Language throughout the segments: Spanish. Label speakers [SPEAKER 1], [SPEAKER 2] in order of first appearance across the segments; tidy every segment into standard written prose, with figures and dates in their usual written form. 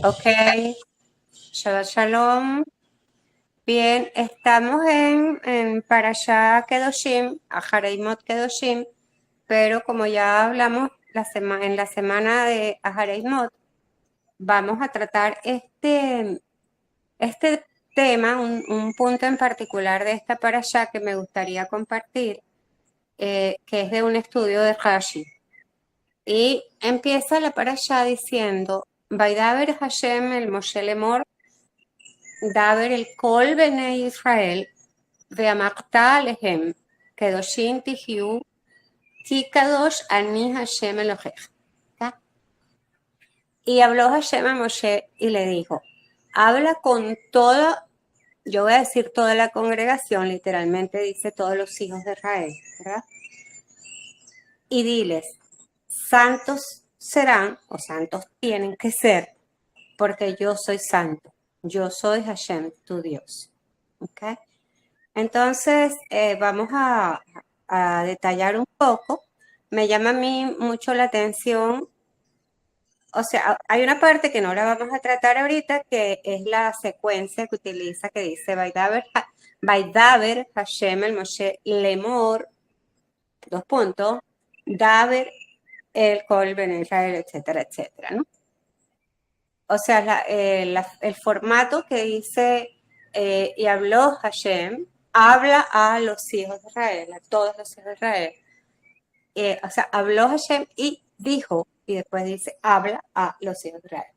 [SPEAKER 1] Ok, Shabbat Shalom. Bien, estamos en Parashá Kedoshim, Ahareimot Kedoshim, pero como ya hablamos en la semana de Ahareimot, vamos a tratar este tema, un punto en particular de esta Parashá que me gustaría compartir, que es de un estudio de Rashi. Y empieza la Parashá diciendo, Vaidaber Hashem el Moshe Lemor, Daber el Kol Bene Israel, Ve'amarta alehem, Kedoshim tihiu, Ki Kadosh ani Hashem Elohech. Y habló Hashem a Moshe y le dijo, habla con toda, yo voy a decir toda la congregación, literalmente dice todos los hijos de Israel, ¿verdad? Y diles, santos serán, o santos tienen que ser, porque yo soy santo, yo soy Hashem, tu Dios. ¿Ok? Entonces, vamos a detallar un poco. Me llama a mí mucho la atención, o sea, hay una parte que no la vamos a tratar ahorita, que es la secuencia que utiliza, que dice, Vaidaber Hashem el Moshe Lemor, dos puntos, Daber el Kol Ben Israel, etcétera, etcétera, ¿no? O sea, el formato que dice, y habló Hashem, habla a los hijos de Israel, a todos los hijos de Israel. O sea, habló Hashem y dijo, y después dice, habla a los hijos de Israel.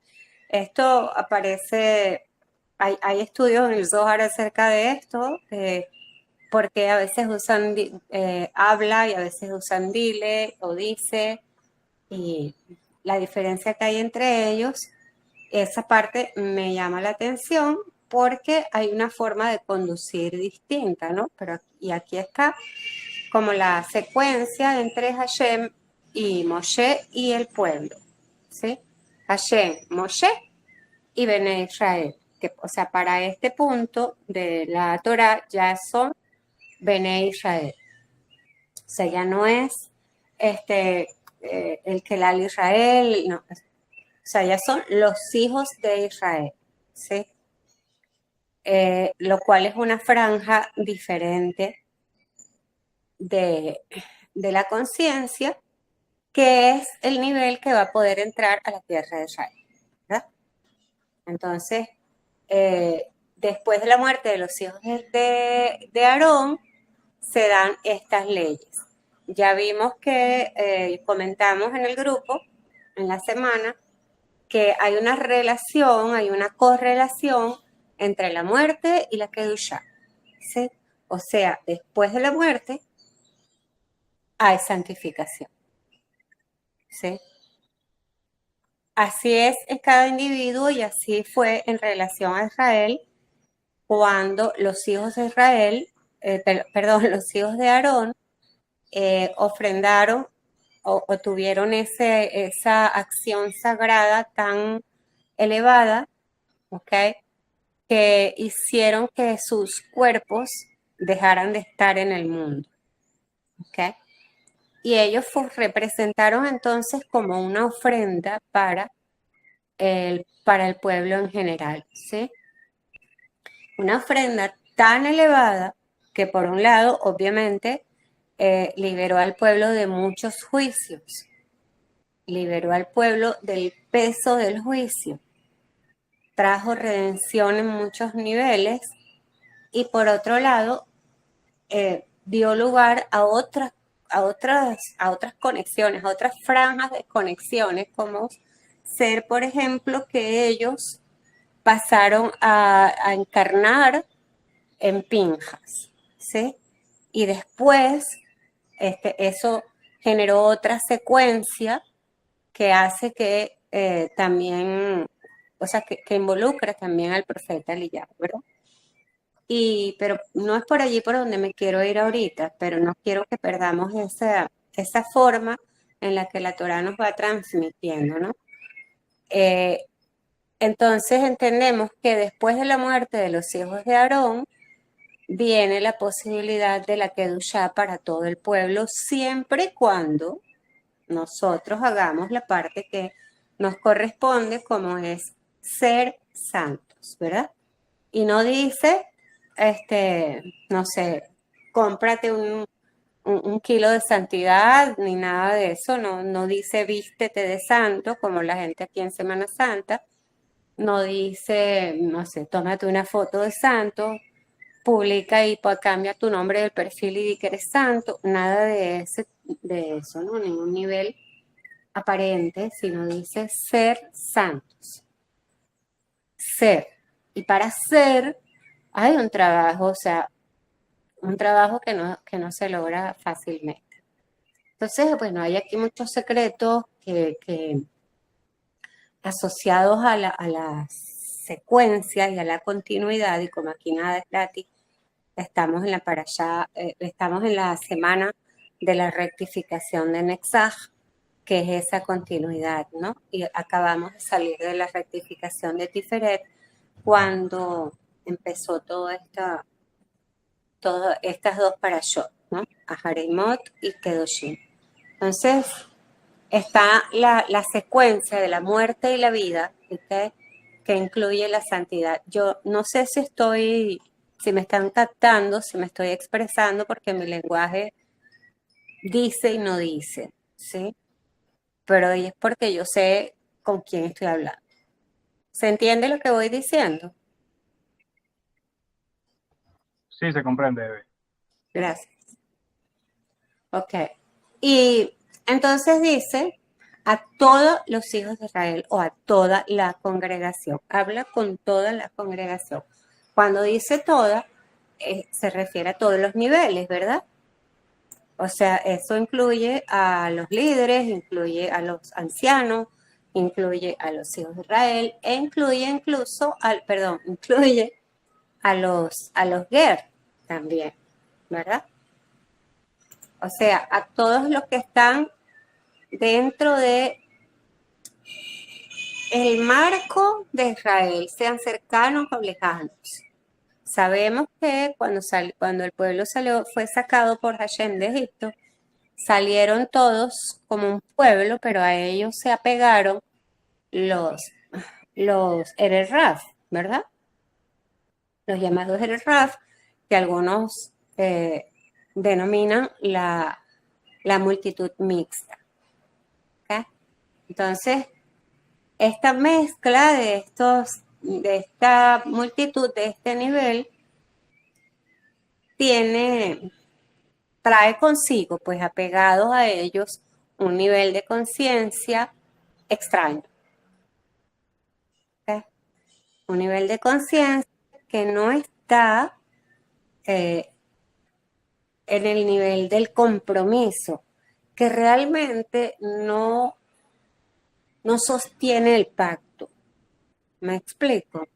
[SPEAKER 1] Esto aparece, hay estudios en el Zohar acerca de esto, porque a veces usan habla y a veces usan dile o dice, y la diferencia que hay entre ellos. Esa parte me llama la atención porque hay una forma de conducir distinta, ¿no? Y aquí está como la secuencia entre Hashem y Moshe y el pueblo, ¿sí? Hashem, Moshe y Bene Israel. O sea, para este punto de la Torah ya son Bene Israel. O sea, ya no es el Kelal Israel, no. O sea, ya son los hijos de Israel, ¿sí? Lo cual es una franja diferente de, de la conciencia, que es el nivel que va a poder entrar a la tierra de Israel, ¿verdad? Entonces, después de la muerte de los hijos de Aarón, se dan estas leyes. Ya vimos que comentamos en el grupo, en la semana, que hay una relación, hay una correlación entre la muerte y la Kedushá, ¿sí? O sea, después de la muerte hay santificación, ¿sí? Así es en cada individuo y así fue en relación a Israel cuando los hijos de Israel, perdón, los hijos de Aarón ofrendaron o tuvieron esa acción sagrada tan elevada, ¿ok? Que hicieron que sus cuerpos dejaran de estar en el mundo. ¿Okay? Y ellos representaron entonces como una ofrenda para el pueblo en general, ¿sí? Una ofrenda tan elevada que por un lado, obviamente, liberó al pueblo de muchos juicios, liberó al pueblo del peso del juicio, trajo redención en muchos niveles y por otro lado, dio lugar a otras conexiones, a otras franjas de conexiones, como ser, por ejemplo, que ellos pasaron a encarnar en Pinjas, ¿sí? Y después eso generó otra secuencia que hace que también, o sea, que involucra también al profeta Elías, ¿verdad? Pero no es por allí por donde me quiero ir ahorita, pero no quiero que perdamos esa forma en la que la Torah nos va transmitiendo, ¿no? Eh, entonces entendemos que después de la muerte de los hijos de Aarón, viene la posibilidad de la Kedushá para todo el pueblo, siempre y cuando nosotros hagamos la parte que nos corresponde, como es ser santos, ¿verdad? Y no dice, no sé, cómprate un kilo de santidad, ni nada de eso, no dice vístete de santo, como la gente aquí en Semana Santa, no dice, no sé, tómate una foto de santo, publica y cambia tu nombre del perfil y di que eres santo, nada de eso, ¿no? Ningún nivel aparente, sino dice ser santos, ser. Y para ser hay un trabajo, o sea, un trabajo que no se logra fácilmente. Entonces, bueno, hay aquí muchos secretos que asociados a las secuencias y a la continuidad, y como aquí nada es gratis, estamos en la estamos en la semana de la rectificación de Nexaj, que es esa continuidad, ¿no? Y acabamos de salir de la rectificación de Tiferet cuando empezó todas estas dos parashot, ¿no? Ahareimot y Kedoshim. Entonces, está la secuencia de la muerte y la vida, ¿okay? Que incluye la santidad. Yo no sé si me están captando, si me estoy expresando, porque mi lenguaje dice y no dice, ¿sí? Pero es porque yo sé con quién estoy hablando. ¿Se entiende lo que voy diciendo?
[SPEAKER 2] Sí, se comprende, Eve.
[SPEAKER 1] Gracias. Ok. Y entonces dice a todos los hijos de Israel o a toda la congregación. Habla con toda la congregación. Cuando dice toda, se refiere a todos los niveles, ¿verdad? O sea, eso incluye a los líderes, incluye a los ancianos, incluye a los hijos de Israel e incluye incluso incluye a los ger también, ¿verdad? O sea, a todos los que están dentro de el marco de Israel, sean cercanos o lejanos. Sabemos que cuando el pueblo fue sacado por Hashem de Egipto, salieron todos como un pueblo, pero a ellos se apegaron los, los Ererraf, ¿verdad? Los llamados Ererraf, que algunos denominan la multitud mixta. ¿Okay? Entonces, esta mezcla de esta multitud, de este nivel, trae consigo, pues apegados a ellos, un nivel de conciencia extraño. ¿Okay? Un nivel de conciencia que no está eh, en el nivel del compromiso, que realmente no sostiene el pacto. ¿Me explico?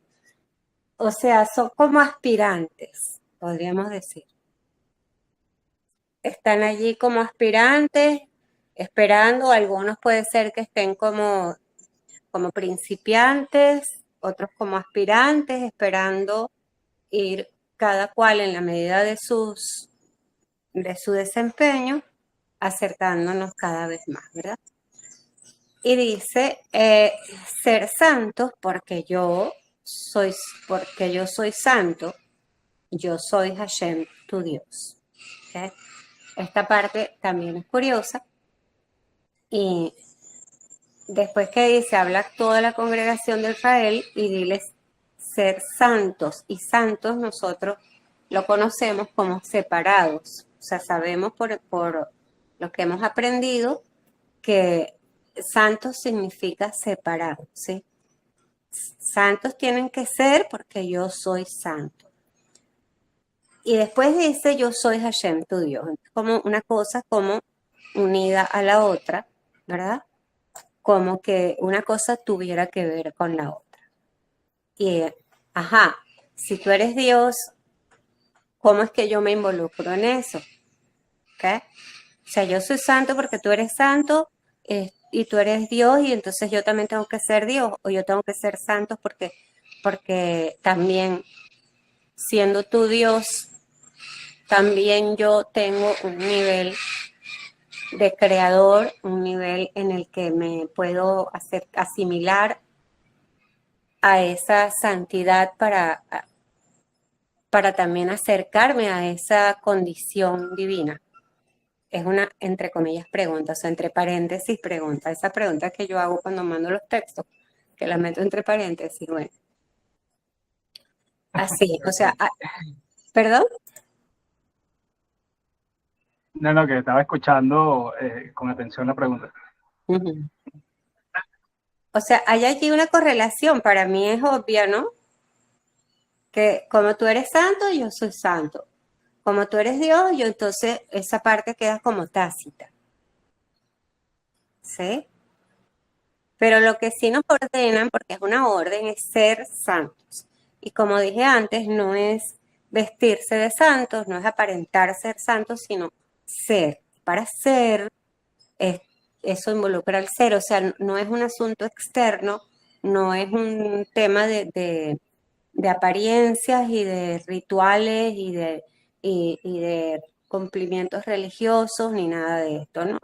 [SPEAKER 1] O sea, son como aspirantes, podríamos decir. Están allí como aspirantes, esperando, algunos puede ser que estén como principiantes, otros como aspirantes, esperando ir cada cual en la medida de su desempeño, acercándonos cada vez más, ¿verdad? Y dice, ser santos porque yo soy santo, yo soy Hashem, tu Dios. ¿Okay? Esta parte también es curiosa. Y después que dice, habla toda la congregación de Israel y diles ser santos. Y santos nosotros lo conocemos como separados. O sea, sabemos por lo que hemos aprendido que santos significa separado, ¿sí? Santos tienen que ser porque yo soy santo. Y después dice, yo soy Hashem, tu Dios. Como una cosa como unida a la otra, ¿verdad? Como que una cosa tuviera que ver con la otra. Y, ajá, si tú eres Dios, ¿cómo es que yo me involucro en eso? ¿Okay? O sea, yo soy santo porque tú eres santo y tú eres Dios y entonces yo también tengo que ser Dios o yo tengo que ser santo porque también siendo tu Dios, también yo tengo un nivel de creador, un nivel en el que me puedo hacer asimilar a esa santidad para también acercarme a esa condición divina? Es una, entre comillas, pregunta, o sea, entre paréntesis, pregunta. Esa pregunta que yo hago cuando mando los textos, que la meto entre paréntesis, bueno, así, o sea,
[SPEAKER 2] Ok.
[SPEAKER 1] perdón.
[SPEAKER 2] No, no, que estaba escuchando con atención la pregunta.
[SPEAKER 1] Ujú. O sea, hay allí una correlación, para mí es obvia, ¿no? Que como tú eres santo, yo soy santo. Como tú eres Dios, yo entonces esa parte queda como tácita, ¿sí? Pero lo que sí nos ordenan, porque es una orden, es ser santos. Y como dije antes, no es vestirse de santos, no es aparentar ser santos, sino ser. Para ser, es- eso involucra al ser, o sea, no es un asunto externo, no es un tema de apariencias y de rituales y de cumplimientos religiosos ni nada de esto, ¿no?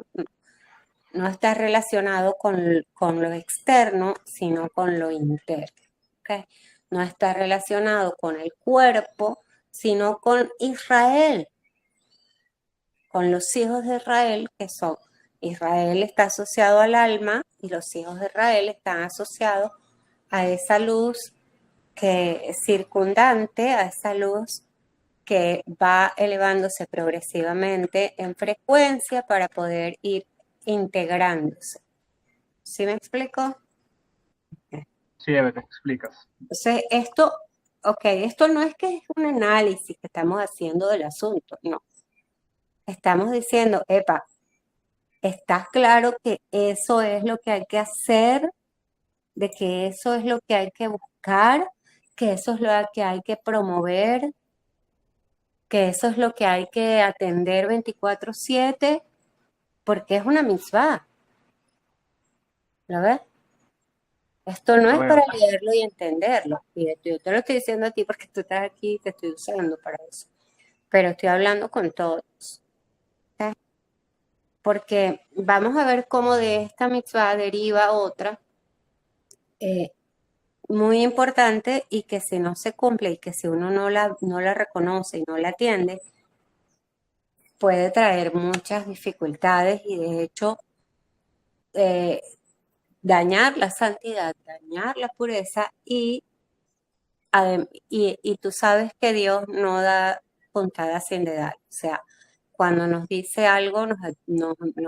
[SPEAKER 1] No está relacionado con lo externo, sino con lo interno. ¿Ok? No está relacionado con el cuerpo, sino con Israel, con los hijos de Israel, que son, Israel está asociado al alma y los hijos de Israel están asociados a esa luz que es circundante, a esa luz que va elevándose progresivamente en frecuencia para poder ir integrándose. ¿Sí me explico?
[SPEAKER 2] Sí, Eve, te explicas.
[SPEAKER 1] Entonces, esto no es que es un análisis que estamos haciendo del asunto, no. Estamos diciendo, epa, ¿estás claro que eso es lo que hay que hacer? De que eso es lo que hay que buscar, que eso es lo que hay que promover, que eso es lo que hay que atender 24/7, porque es una mitzvah, ¿lo ves? Esto no
[SPEAKER 2] Lo
[SPEAKER 1] es para
[SPEAKER 2] veo.
[SPEAKER 1] leerlo y entenderlo. Y yo te lo estoy diciendo a ti porque tú estás aquí y te estoy usando para eso. Pero estoy hablando con todos. ¿Ok? Porque vamos a ver cómo de esta mitzvah deriva otra eh, muy importante y que si no se cumple y que si uno no la reconoce y no la atiende, puede traer muchas dificultades y de hecho eh, dañar la santidad, dañar la pureza y tú sabes que Dios no da puntada sin dedal. O sea, cuando nos dice algo, nos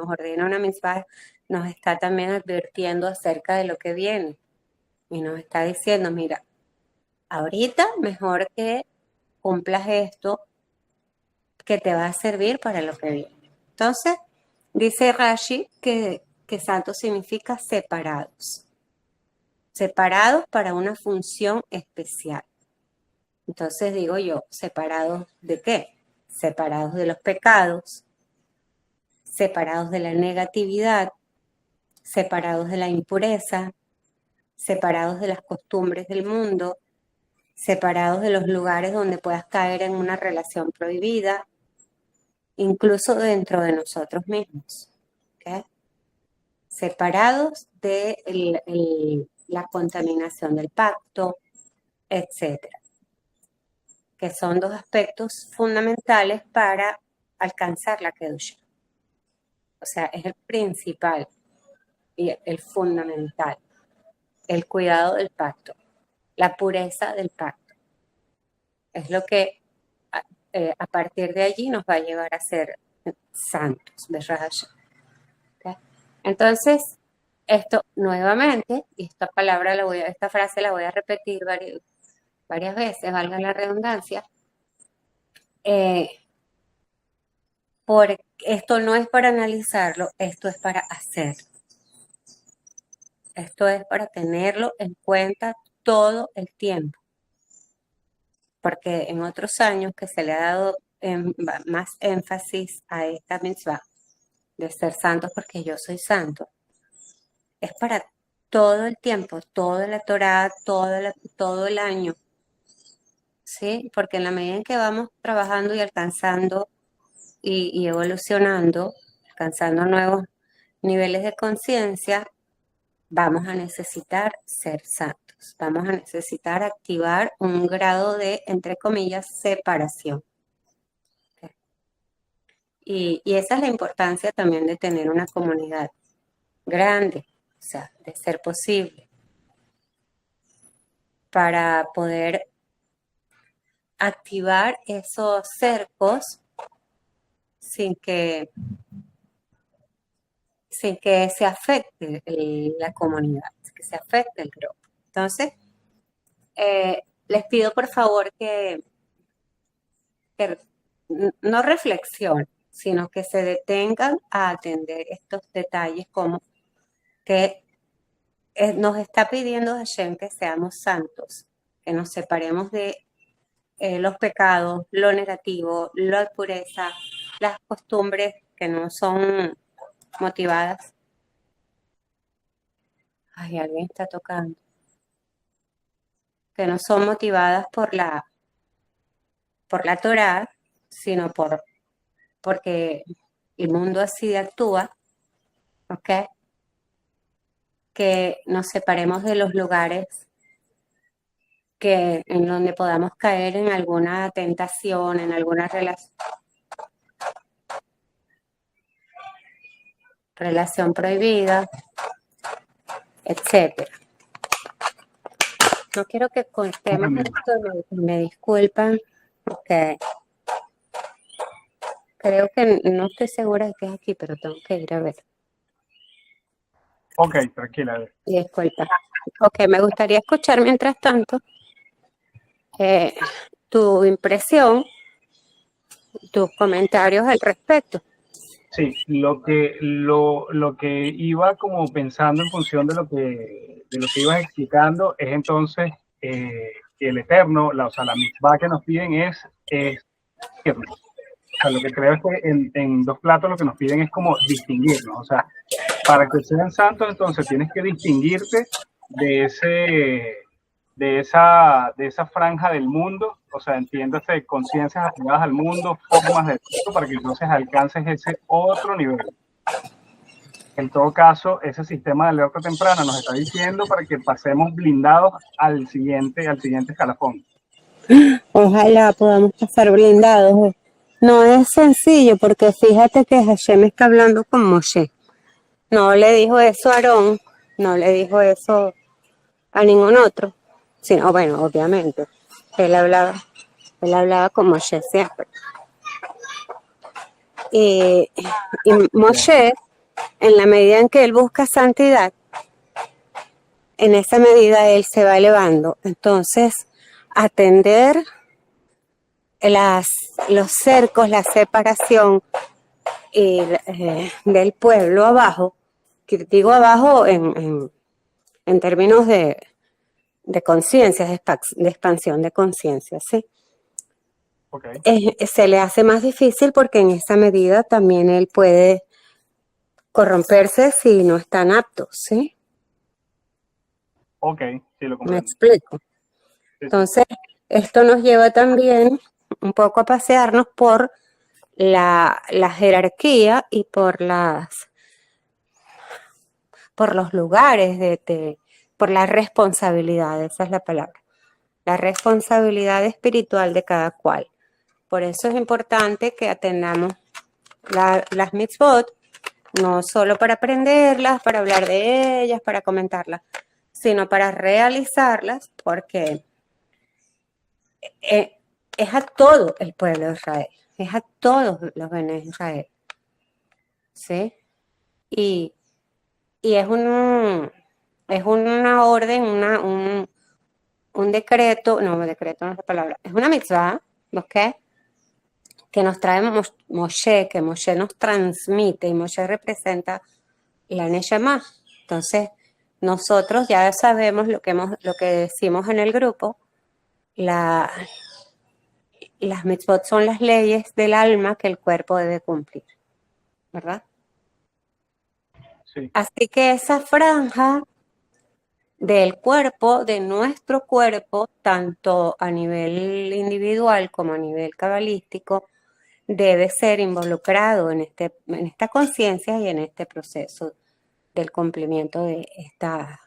[SPEAKER 1] ordena una misma, nos está también advirtiendo acerca de lo que viene. Y nos está diciendo, mira, ahorita mejor que cumplas esto que te va a servir para lo que viene. Entonces, dice Rashi que santo significa separados. Separados para una función especial. Entonces digo yo, ¿separados de qué? Separados de los pecados, separados de la negatividad, separados de la impureza, separados de las costumbres del mundo, separados de los lugares donde puedas caer en una relación prohibida, incluso dentro de nosotros mismos. ¿Ok? Separados de la contaminación del pacto, etcétera, que son dos aspectos fundamentales para alcanzar la Kedusha. O sea, es el principal y el fundamental, el cuidado del pacto, la pureza del pacto. Es lo que a partir de allí nos va a llevar a ser santos, ¿verdad? ¿Okay? Entonces, esto nuevamente, y esta frase la voy a repetir varias veces, valga la redundancia, eh, porque esto no es para analizarlo, esto es para hacer. Esto es para tenerlo en cuenta todo el tiempo, porque en otros años que se le ha dado más énfasis a esta mitzvah de ser santos porque yo soy santo, es para todo el tiempo, toda la Torá, todo el año, ¿sí? Porque en la medida en que vamos trabajando y alcanzando y evolucionando, alcanzando nuevos niveles de conciencia, vamos a necesitar ser santos, vamos a necesitar activar un grado de, entre comillas, separación. Y esa es la importancia también de tener una comunidad grande, o sea, de ser posible, para poder activar esos cercos sin que, sin que se afecte la comunidad, que se afecte el grupo. Entonces, les pido por favor que no reflexionen, sino que se detengan a atender estos detalles como que nos está pidiendo Hashem que seamos santos, que nos separemos de los pecados, lo negativo, la impureza, las costumbres que no son motivadas. Ay, alguien está tocando. Que no son motivadas por la Torá, sino porque el mundo así actúa, ¿ok? Que nos separemos de los lugares en donde podamos caer en alguna tentación, en alguna relación prohibida, etcétera. No quiero que cortemos esto, me disculpan, porque creo que no estoy segura de que es aquí, pero tengo que ir a ver.
[SPEAKER 2] Ok, tranquila.
[SPEAKER 1] Disculpa. Ok, me gustaría escuchar mientras tanto tu impresión, tus comentarios al respecto.
[SPEAKER 2] Sí, lo que iba como pensando en función de lo que ibas explicando es entonces que el Eterno, o sea, la mitzvah que nos piden es distinguirnos. O sea, lo que creo es que en dos platos lo que nos piden es como distinguirnos. O sea, para que sean santos, entonces tienes que distinguirte de esa franja del mundo, o sea, entiéndase, conciencias apegadas al mundo, formas de mundo, para que entonces alcances ese otro nivel. En todo caso, ese sistema de alerta temprana nos está diciendo para que pasemos blindados al siguiente escalafón.
[SPEAKER 1] Ojalá podamos pasar blindados. No es sencillo porque fíjate que Hashem está hablando con Moshe. No le dijo eso a Aarón, no le dijo eso a ningún otro, sino, bueno, obviamente, él hablaba con Moshe siempre. Y Moshe, en la medida en que él busca santidad, en esa medida él se va elevando. Entonces, atender los cercos, la separación del pueblo abajo, que digo abajo en términos de conciencia, de expansión de conciencia, ¿sí?
[SPEAKER 2] Okay.
[SPEAKER 1] Se le hace más difícil porque en esa medida también él puede corromperse si no están aptos, ¿sí?
[SPEAKER 2] Ok, sí, lo comprendo.
[SPEAKER 1] Me explico. Entonces, esto nos lleva también un poco a pasearnos por la jerarquía y por los lugares, por la responsabilidad, esa es la palabra, la responsabilidad espiritual de cada cual. Por eso es importante que atendamos las mitzvot, no solo para aprenderlas, para hablar de ellas, para comentarlas, sino para realizarlas, porque es a todo el pueblo de Israel, es a todos los Bene Israel, ¿sí? Y es una orden, un decreto no es la palabra, es una mitzvah, ¿ok? Que nos trae Moshe, que Moshe nos transmite, y Moshe representa la Neshama. Entonces, nosotros ya sabemos lo que decimos en el grupo, las mitzvot son las leyes del alma que el cuerpo debe cumplir, ¿verdad?
[SPEAKER 2] Sí.
[SPEAKER 1] Así que esa franja del cuerpo, de nuestro cuerpo, tanto a nivel individual como a nivel cabalístico, debe ser involucrado en esta conciencia y en este proceso del cumplimiento de esta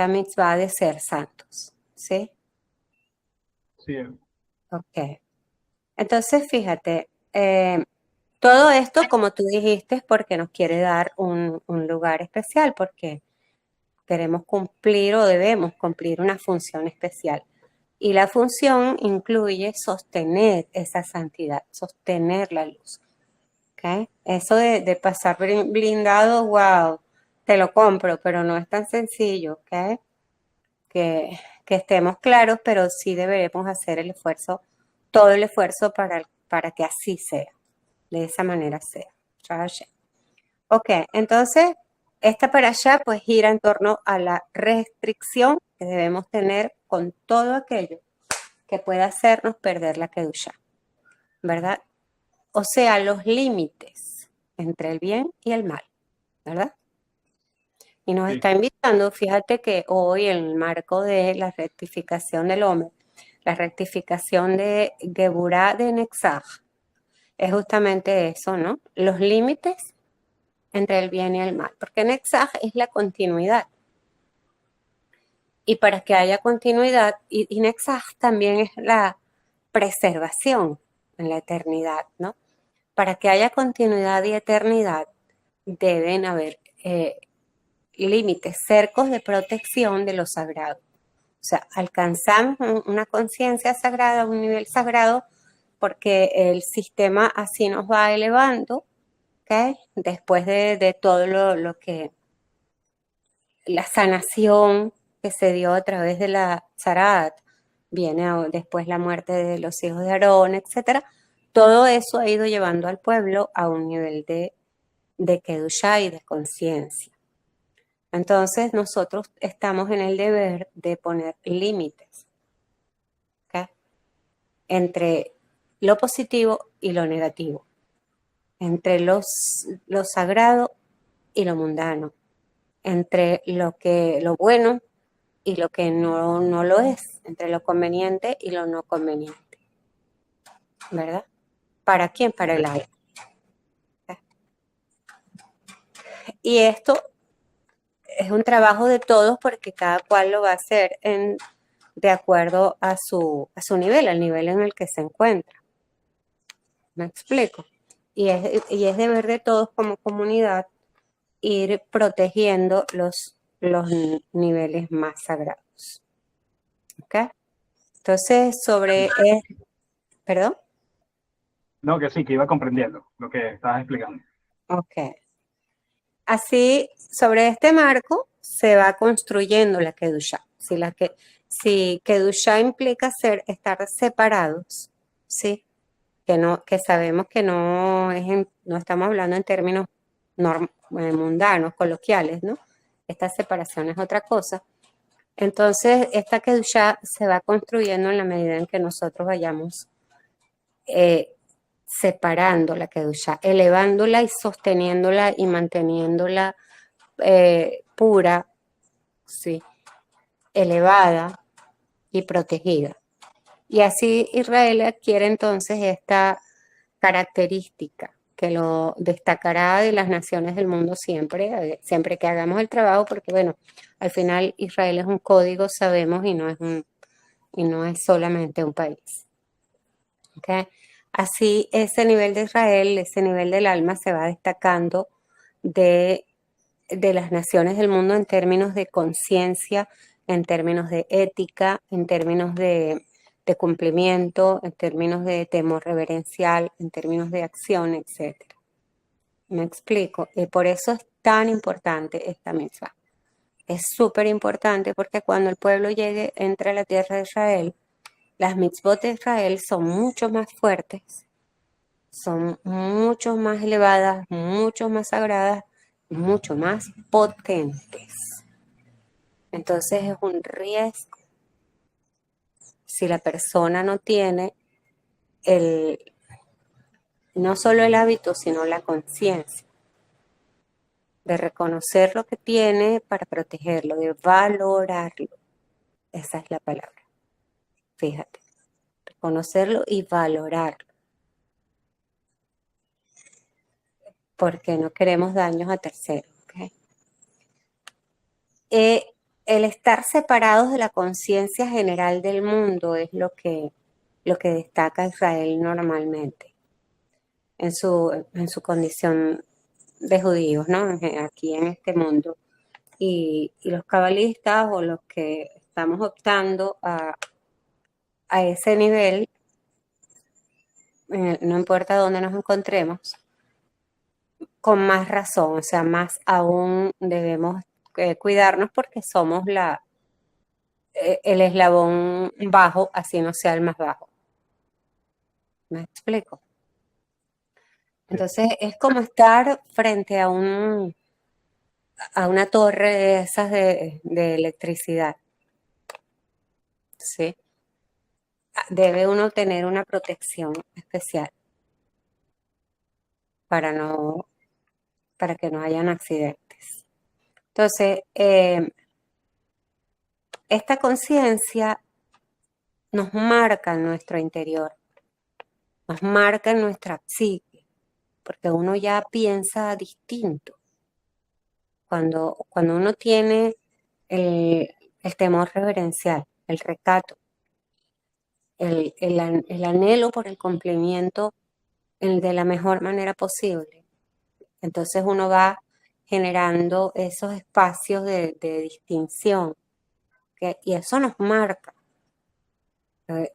[SPEAKER 1] mitzvah de ser santos, ¿sí?
[SPEAKER 2] Sí,
[SPEAKER 1] Ok. Entonces, fíjate, todo esto, como tú dijiste, es porque nos quiere dar un lugar especial, porque queremos cumplir o debemos cumplir una función especial. Y la función incluye sostener esa santidad, sostener la luz. ¿Ok? Eso de pasar blindado, wow, te lo compro, pero no es tan sencillo, ¿ok? Que estemos claros, pero sí deberemos hacer el esfuerzo, todo el esfuerzo para que así sea, de esa manera sea. Rashi. Ok, entonces, esta para allá pues gira en torno a la restricción que debemos tener con todo aquello que pueda hacernos perder la kedusha, ¿verdad? O sea, los límites entre el bien y el mal, ¿verdad? Y nos
[SPEAKER 2] sí,
[SPEAKER 1] está invitando, fíjate que hoy en el marco de la rectificación del hombre, la rectificación de Geburah de Netzach, es justamente eso, ¿no? Los límites entre el bien y el mal, porque Netzach es la continuidad. Y para que haya continuidad, y Netzach también es la preservación en la eternidad, ¿no? Para que haya continuidad y eternidad, deben haber límites, cercos de protección de lo sagrado. O sea, alcanzamos una conciencia sagrada, un nivel sagrado, porque el sistema así nos va elevando, ¿ok? Después de todo lo que, la sanación que se dio a través de la Zarat, viene después la muerte de los hijos de Aarón, etcétera. Todo eso ha ido llevando al pueblo a un nivel de Kedushá y de conciencia. Entonces nosotros estamos en el deber de poner límites, ¿ok? Entre lo positivo y lo negativo, entre lo sagrado y lo mundano, entre lo bueno y lo que no lo es, entre lo conveniente y lo no conveniente, ¿verdad? ¿Para quién? Para el alma. Y esto es un trabajo de todos porque cada cual lo va a hacer de acuerdo a su nivel, al nivel en el que se encuentra. ¿Me explico? Y es deber de todos como comunidad ir protegiendo los niveles más sagrados. ¿Ok? Entonces, ¿perdón?
[SPEAKER 2] no, que sí, que iba comprendiendo lo que estabas explicando.
[SPEAKER 1] Ok. Así, sobre este marco se va construyendo la Kedushá. Si Kedushá implica estar separados, ¿sí? Que sabemos que no estamos hablando en términos mundanos, coloquiales, ¿no? Esta separación es otra cosa. Entonces, esta Kedushá se va construyendo en la medida en que nosotros vayamos eh, separando la Kedushá, elevándola y sosteniéndola y manteniéndola pura, sí, elevada y protegida. Y así Israel adquiere entonces esta característica que lo destacará de las naciones del mundo siempre, siempre que hagamos el trabajo, porque bueno, al final Israel es un código, sabemos, y no es solamente un país. ¿Okay? Así ese nivel de Israel, ese nivel del alma se va destacando de, de las naciones del mundo en términos de conciencia, en términos de ética, en términos de cumplimiento, en términos de temor reverencial, en términos de acción, etc. ¿Me explico? Y por eso es tan importante esta mitzvah. Es súper importante porque cuando el pueblo entre a la tierra de Israel, las mitzvot de Israel son mucho más fuertes, son mucho más elevadas, mucho más sagradas, mucho más potentes. Entonces es un riesgo si la persona no tiene no solo el hábito, sino la conciencia de reconocer lo que tiene para protegerlo, de valorarlo. Esa es la palabra. Fíjate, reconocerlo y valorarlo, porque no queremos daños a terceros. ¿Okay? eh, el estar separados de la conciencia general del mundo es lo que destaca a Israel normalmente en su condición de judíos, ¿no? Aquí en este mundo. Y los cabalistas o los que estamos optando a ese nivel, no importa dónde nos encontremos, con más razón, o sea, más aún debemos cuidarnos porque somos el eslabón bajo, así no sea el más bajo. ¿Me explico?
[SPEAKER 2] Sí,
[SPEAKER 1] Entonces es como estar frente a una torre de esas de electricidad, ¿sí? Debe uno tener una protección especial para no, para que no hayan accidentes. Entonces, esta conciencia nos marca en nuestro interior, nos marca en nuestra psique, porque uno ya piensa distinto. Cuando uno tiene el, el temor reverencial, el recato, el anhelo por el cumplimiento de la mejor manera posible, entonces uno va generando esos espacios de distinción, y eso nos marca. Eh,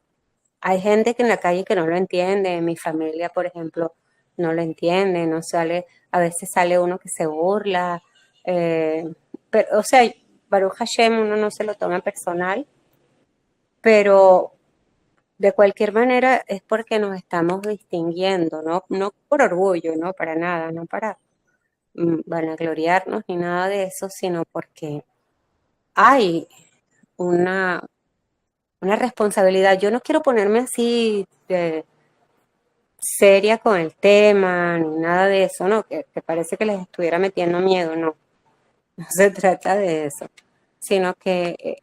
[SPEAKER 1] Hay gente que en la calle que no lo entiende, mi familia, por ejemplo, no lo entiende, no sale, a veces sale uno que se burla, eh, pero, o sea, Baruch Hashem uno no se lo toma personal, pero de cualquier manera es porque nos estamos distinguiendo, ¿no? No por orgullo, no para nada, no para vanagloriarnos ni nada de eso, sino porque hay una, una responsabilidad. Yo no quiero ponerme así seria con el tema, ni nada de eso, ¿no? Que parece que les estuviera metiendo miedo, no. No se trata de eso, sino que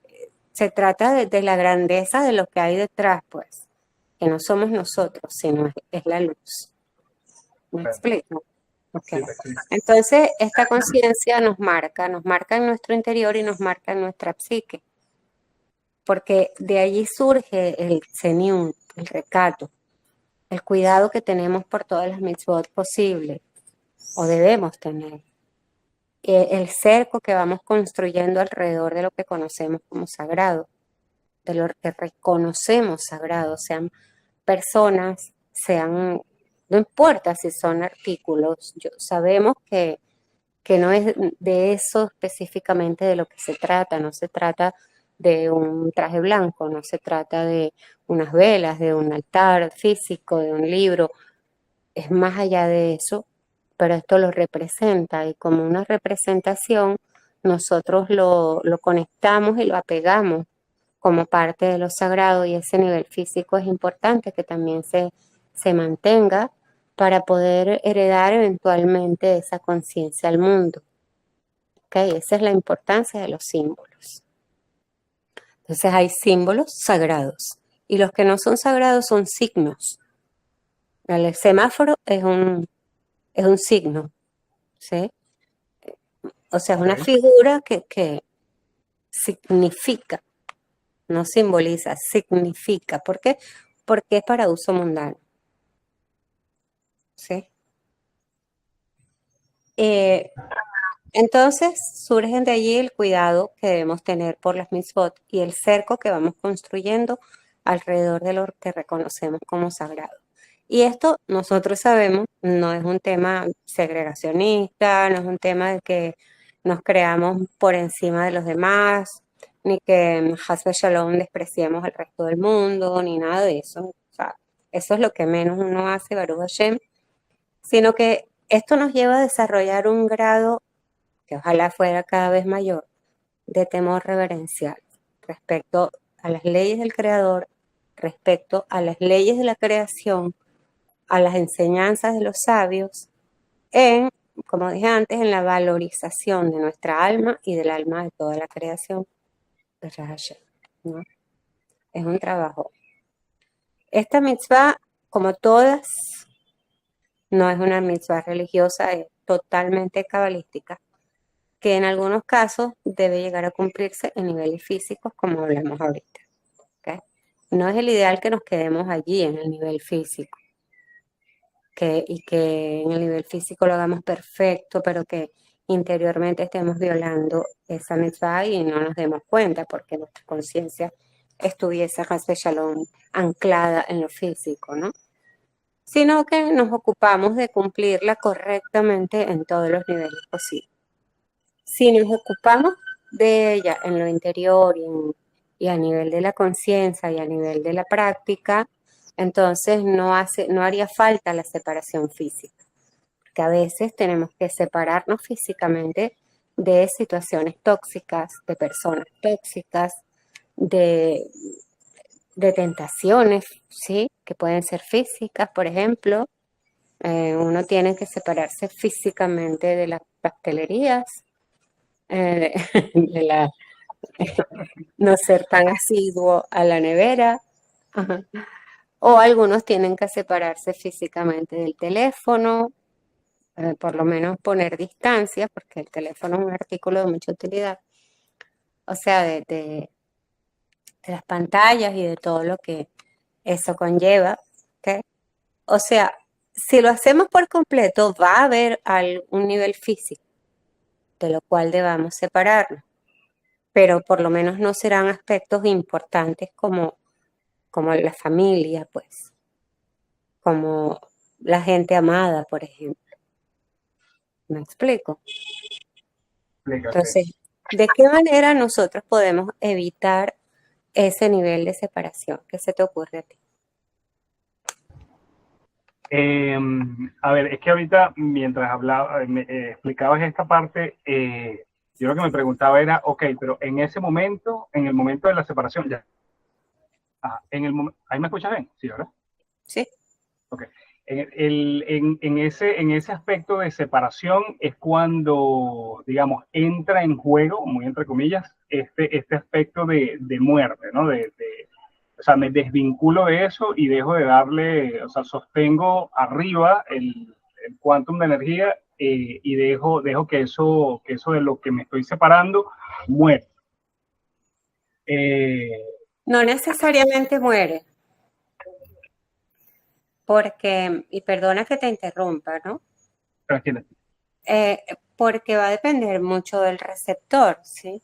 [SPEAKER 1] se trata de la grandeza de lo que hay detrás, pues, que no somos nosotros, sino es la luz. ¿Me
[SPEAKER 2] claro.
[SPEAKER 1] explico? Ok.
[SPEAKER 2] Sí, te explico.
[SPEAKER 1] Entonces, esta conciencia nos marca en nuestro interior y nos marca en nuestra psique, porque de allí surge el tzeniut, el recato, el cuidado que tenemos por todas las mitzvot posibles, o debemos tener, el cerco que vamos construyendo alrededor de lo que conocemos como sagrado, de lo que reconocemos sagrado, sean personas, sean, no importa si son artículos, sabemos que no es de eso específicamente de lo que se trata, no se trata de un traje blanco, no se trata de unas velas, de un altar físico, de un libro, es más allá de eso, pero esto lo representa y como una representación nosotros lo conectamos y lo apegamos como parte de lo sagrado y ese nivel físico es importante que también se mantenga para poder heredar eventualmente esa conciencia al mundo. ¿Okay? Esa es la importancia de los símbolos. Entonces hay símbolos sagrados y los que no son sagrados son signos. El semáforo es un signo, ¿sí? O sea, es
[SPEAKER 2] Ok,
[SPEAKER 1] una figura que significa, no simboliza, significa. ¿Por qué? Porque es para uso mundano, ¿sí? Eh, entonces surgen de allí el cuidado que debemos tener por las mitzvot y el cerco que vamos construyendo alrededor de lo que reconocemos como sagrado. Y esto nosotros sabemos, no es un tema segregacionista, no es un tema de que nos creamos por encima de los demás, ni que Hasbe Shalom despreciemos al resto del mundo, ni nada de eso. O sea, eso es lo que menos uno hace, Baruch Hashem, sino que esto nos lleva a desarrollar un grado que ojalá fuera cada vez mayor, de temor reverencial respecto a las leyes del Creador, respecto a las leyes de la creación, a las enseñanzas de los sabios, en, como dije antes, en la valorización de nuestra alma y del alma de toda la creación de Hashem, ¿no? Es un trabajo. Esta mitzvah, como todas, no es una mitzvah religiosa, es totalmente cabalística, que en algunos casos debe llegar a cumplirse en niveles físicos, como hablamos ahorita. ¿Ok? No es el ideal que nos quedemos allí en el nivel físico, y que en el nivel físico lo hagamos perfecto, pero que interiormente estemos violando esa mitzvah y no nos demos cuenta porque nuestra conciencia estuviese haz shalom anclada en lo físico, ¿no? Sino que nos ocupamos de cumplirla correctamente en todos los niveles posibles. Si nos ocupamos de ella en lo interior y a nivel de la conciencia y a nivel de la práctica, entonces no haría falta la separación física, porque a veces tenemos que separarnos físicamente de situaciones tóxicas, de personas tóxicas, de, de tentaciones, ¿sí? Que pueden ser físicas, por ejemplo. Uno tiene que separarse físicamente de las pastelerías, de, de la, no ser tan asiduo a la nevera. Ajá. O algunos tienen que separarse físicamente del teléfono, por lo menos poner distancia, porque el teléfono es un artículo de mucha utilidad. O sea, de las pantallas y de todo lo que eso conlleva. ¿Ok? O sea, si lo hacemos por completo, va a haber un nivel físico, de lo cual debamos separarnos, pero por lo menos no serán aspectos importantes como la familia, pues, como la gente amada, por ejemplo. ¿Me explico?
[SPEAKER 2] Explícate.
[SPEAKER 1] Entonces, ¿de qué manera nosotros podemos evitar ese nivel de separación? ¿Qué se te ocurre a ti?
[SPEAKER 2] A ver, es que ahorita mientras hablaba, explicabas esta parte, yo lo que me preguntaba era, ok, pero en ese momento, en el momento de la separación, ya, ¿ahí me escuchas bien? Sí, ¿verdad?
[SPEAKER 1] Sí.
[SPEAKER 2] Ok. En ese aspecto de separación es cuando, digamos, entra en juego, muy entre comillas, este aspecto de muerte, ¿no? O sea, me desvinculo de eso y dejo de darle, o sea, sostengo arriba el quantum de energía y dejo que eso de lo que me estoy separando muere. Eh,
[SPEAKER 1] No necesariamente muere, porque, y perdona que te interrumpa, ¿no?
[SPEAKER 2] tranquila.
[SPEAKER 1] Porque va a depender mucho del receptor, ¿sí?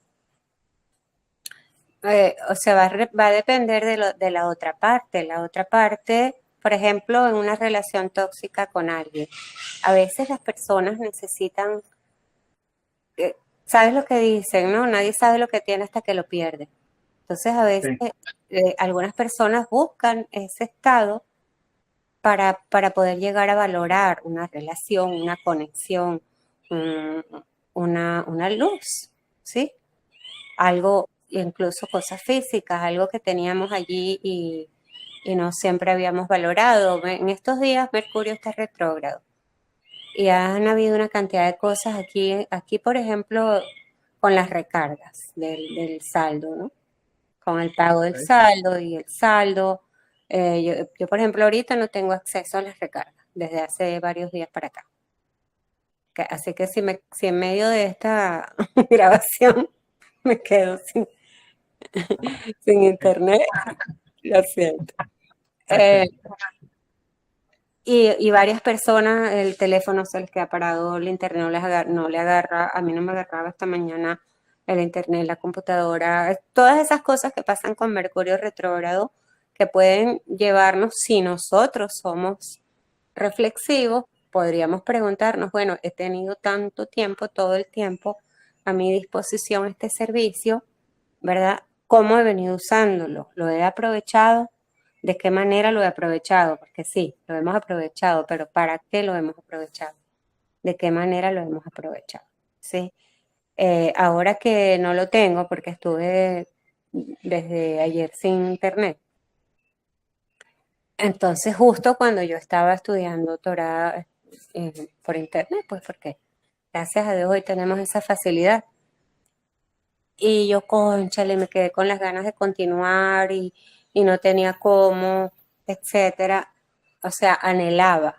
[SPEAKER 1] O sea, va a depender de la otra parte. La otra parte, por ejemplo, en una relación tóxica con alguien, a veces las personas necesitan, ¿sabes lo que dicen, no? Nadie sabe lo que tiene hasta que lo pierde. Entonces, a veces
[SPEAKER 2] Sí.
[SPEAKER 1] algunas personas buscan ese estado para poder llegar a valorar una relación, una conexión, un- una luz, ¿sí? Algo, incluso cosas físicas, algo que teníamos allí y no siempre habíamos valorado. En estos días Mercurio está retrógrado y han habido una cantidad de cosas aquí por ejemplo, con las recargas del saldo, ¿no? Con el pago del
[SPEAKER 2] Okay.
[SPEAKER 1] saldo y el saldo. Yo, por ejemplo, ahorita no tengo acceso a las recargas desde hace varios días para acá. Así que si en medio de esta grabación me quedo sin internet, lo siento. Eh, y varias personas, el teléfono se les queda parado, el internet no le agarra, a mí no me agarraba esta mañana el internet, la computadora, todas esas cosas que pasan con Mercurio retrógrado que pueden llevarnos, si nosotros somos reflexivos, podríamos preguntarnos, bueno, he tenido tanto tiempo, todo el tiempo a mi disposición este servicio, ¿verdad? ¿Cómo he venido usándolo? ¿Lo he aprovechado? ¿De qué manera lo he aprovechado? Porque sí, lo hemos aprovechado, pero ¿para qué lo hemos aprovechado? ¿De qué manera lo hemos aprovechado? ¿Sí? Ahora que no lo tengo, porque estuve desde ayer sin internet, entonces justo cuando yo estaba estudiando Torah por internet, pues porque gracias a Dios hoy tenemos esa facilidad. Y yo, cónchale, me quedé con las ganas de continuar y no tenía cómo, etcétera. O sea, anhelaba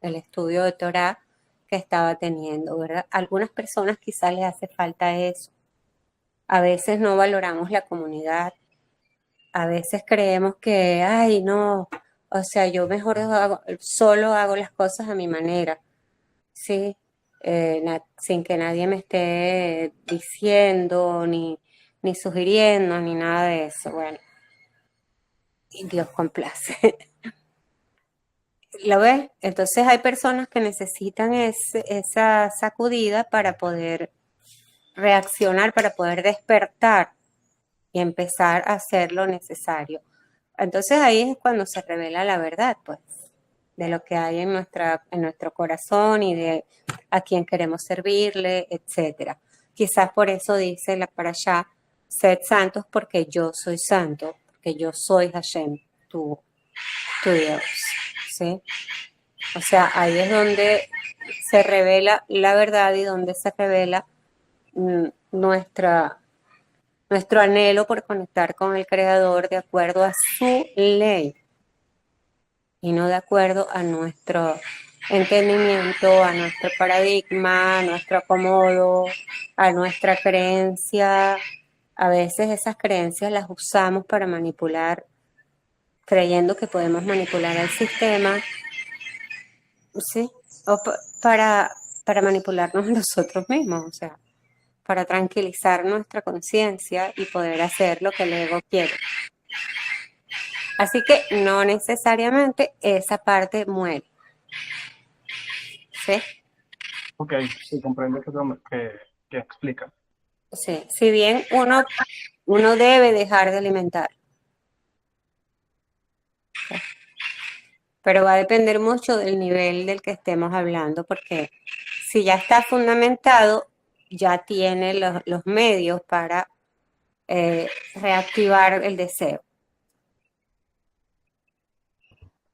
[SPEAKER 1] el estudio de Torah que estaba teniendo, ¿verdad? A algunas personas quizás les hace falta eso. A veces no valoramos la comunidad. A veces creemos que, ay, no, o sea, yo mejor solo hago las cosas a mi manera, ¿sí? Sin que nadie me esté diciendo, ni sugiriendo, ni nada de eso. Bueno, y Dios complace. ¿Lo ves? Entonces hay personas que necesitan esa sacudida para poder reaccionar, para poder despertar y empezar a hacer lo necesario. Entonces ahí es cuando se revela la verdad, pues, de lo que hay en nuestro corazón y de a quién queremos servirle, etcétera. Quizás por eso dice la parashá, sed santos porque yo soy santo, porque yo soy Hashem, tu Dios, ¿sí? O sea, ahí es donde se revela la verdad y donde se revela nuestro anhelo por conectar con el Creador de acuerdo a su ley y no de acuerdo a nuestro entendimiento, a nuestro paradigma, a nuestro acomodo, a nuestra creencia. A veces esas creencias las usamos para manipular, creyendo que podemos manipular al sistema, ¿sí? O para manipularnos a nosotros mismos, o sea, para tranquilizar nuestra conciencia y poder hacer lo que el ego quiere. Así que no necesariamente esa parte muere. ¿Sí?
[SPEAKER 2] Ok, sí, comprendo que explica.
[SPEAKER 1] Sí. Si bien uno debe dejar de alimentar, pero va a depender mucho del nivel del que estemos hablando, porque si ya está fundamentado, ya tiene los medios para reactivar el deseo.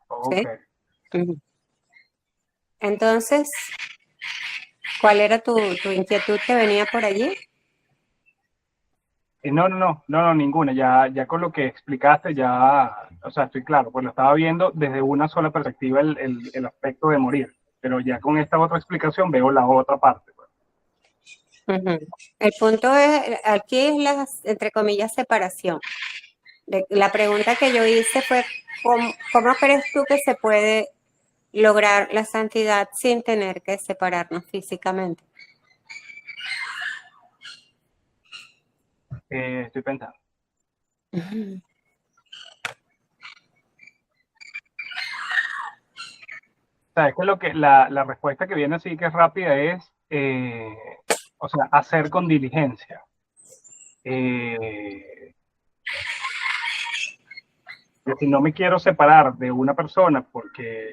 [SPEAKER 2] Ok.
[SPEAKER 1] ¿Sí? Ujú. Entonces, ¿cuál era tu inquietud que venía por allí?
[SPEAKER 2] No, ninguna. Ya con lo que explicaste, ya, o sea, estoy claro, pues lo estaba viendo desde una sola perspectiva el aspecto de morir, pero ya con esta otra explicación veo la otra parte, pues.
[SPEAKER 1] Ujú. El punto es, aquí es la, entre comillas, separación. La pregunta que yo hice fue, ¿cómo crees tú que se puede lograr la santidad sin tener que separarnos físicamente?
[SPEAKER 2] Estoy pensando.
[SPEAKER 1] Ujú.
[SPEAKER 2] O sea, es que la respuesta que viene así que es rápida es, o sea, hacer con diligencia. Eh, que si no me quiero separar de una persona porque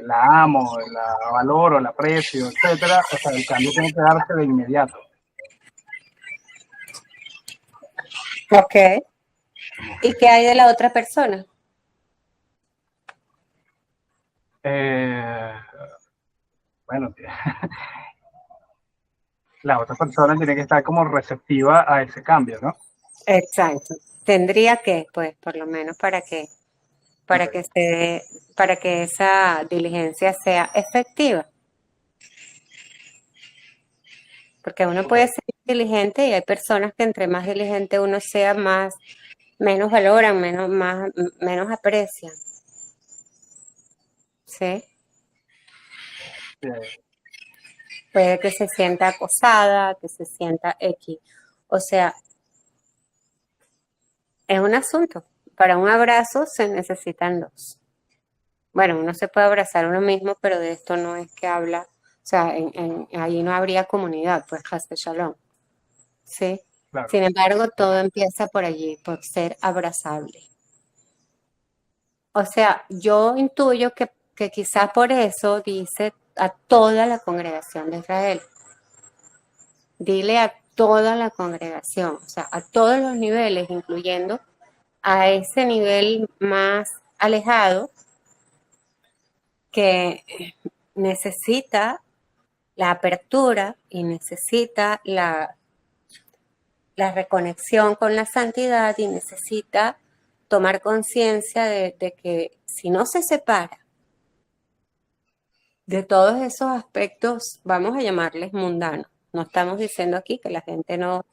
[SPEAKER 2] la amo, la valoro, la aprecio, etcétera, o sea, el cambio tiene que darse de inmediato.
[SPEAKER 1] Ok. ¿Y qué hay de la otra persona?
[SPEAKER 2] Eh, bueno, la otra persona tiene que estar como receptiva a ese cambio, ¿no?
[SPEAKER 1] Exacto. Tendría que, pues, por lo menos para
[SPEAKER 2] Okay.
[SPEAKER 1] que para que esa diligencia sea efectiva. Porque uno puede
[SPEAKER 2] Okay.
[SPEAKER 1] ser diligente y hay personas que entre más diligente uno sea, menos valoran, menos aprecian. ¿Sí? Puede que se sienta acosada, que se sienta X. O sea, es un asunto. Para un abrazo se necesitan dos. Bueno, uno se puede abrazar a uno mismo, pero de esto no es que habla. O sea, ahí no habría comunidad, pues, Hasbe Shalom. ¿Sí?
[SPEAKER 2] Claro.
[SPEAKER 1] Sin embargo, todo empieza por allí, por ser abrazable. O sea, yo intuyo que quizás por eso dice a toda la congregación de Israel. Dile a toda la congregación, o sea, a todos los niveles, incluyendo a ese nivel más alejado que necesita la apertura y necesita la reconexión con la santidad y necesita tomar conciencia de que si no se separa de todos esos aspectos, vamos a llamarles mundanos. No estamos diciendo aquí que la gente no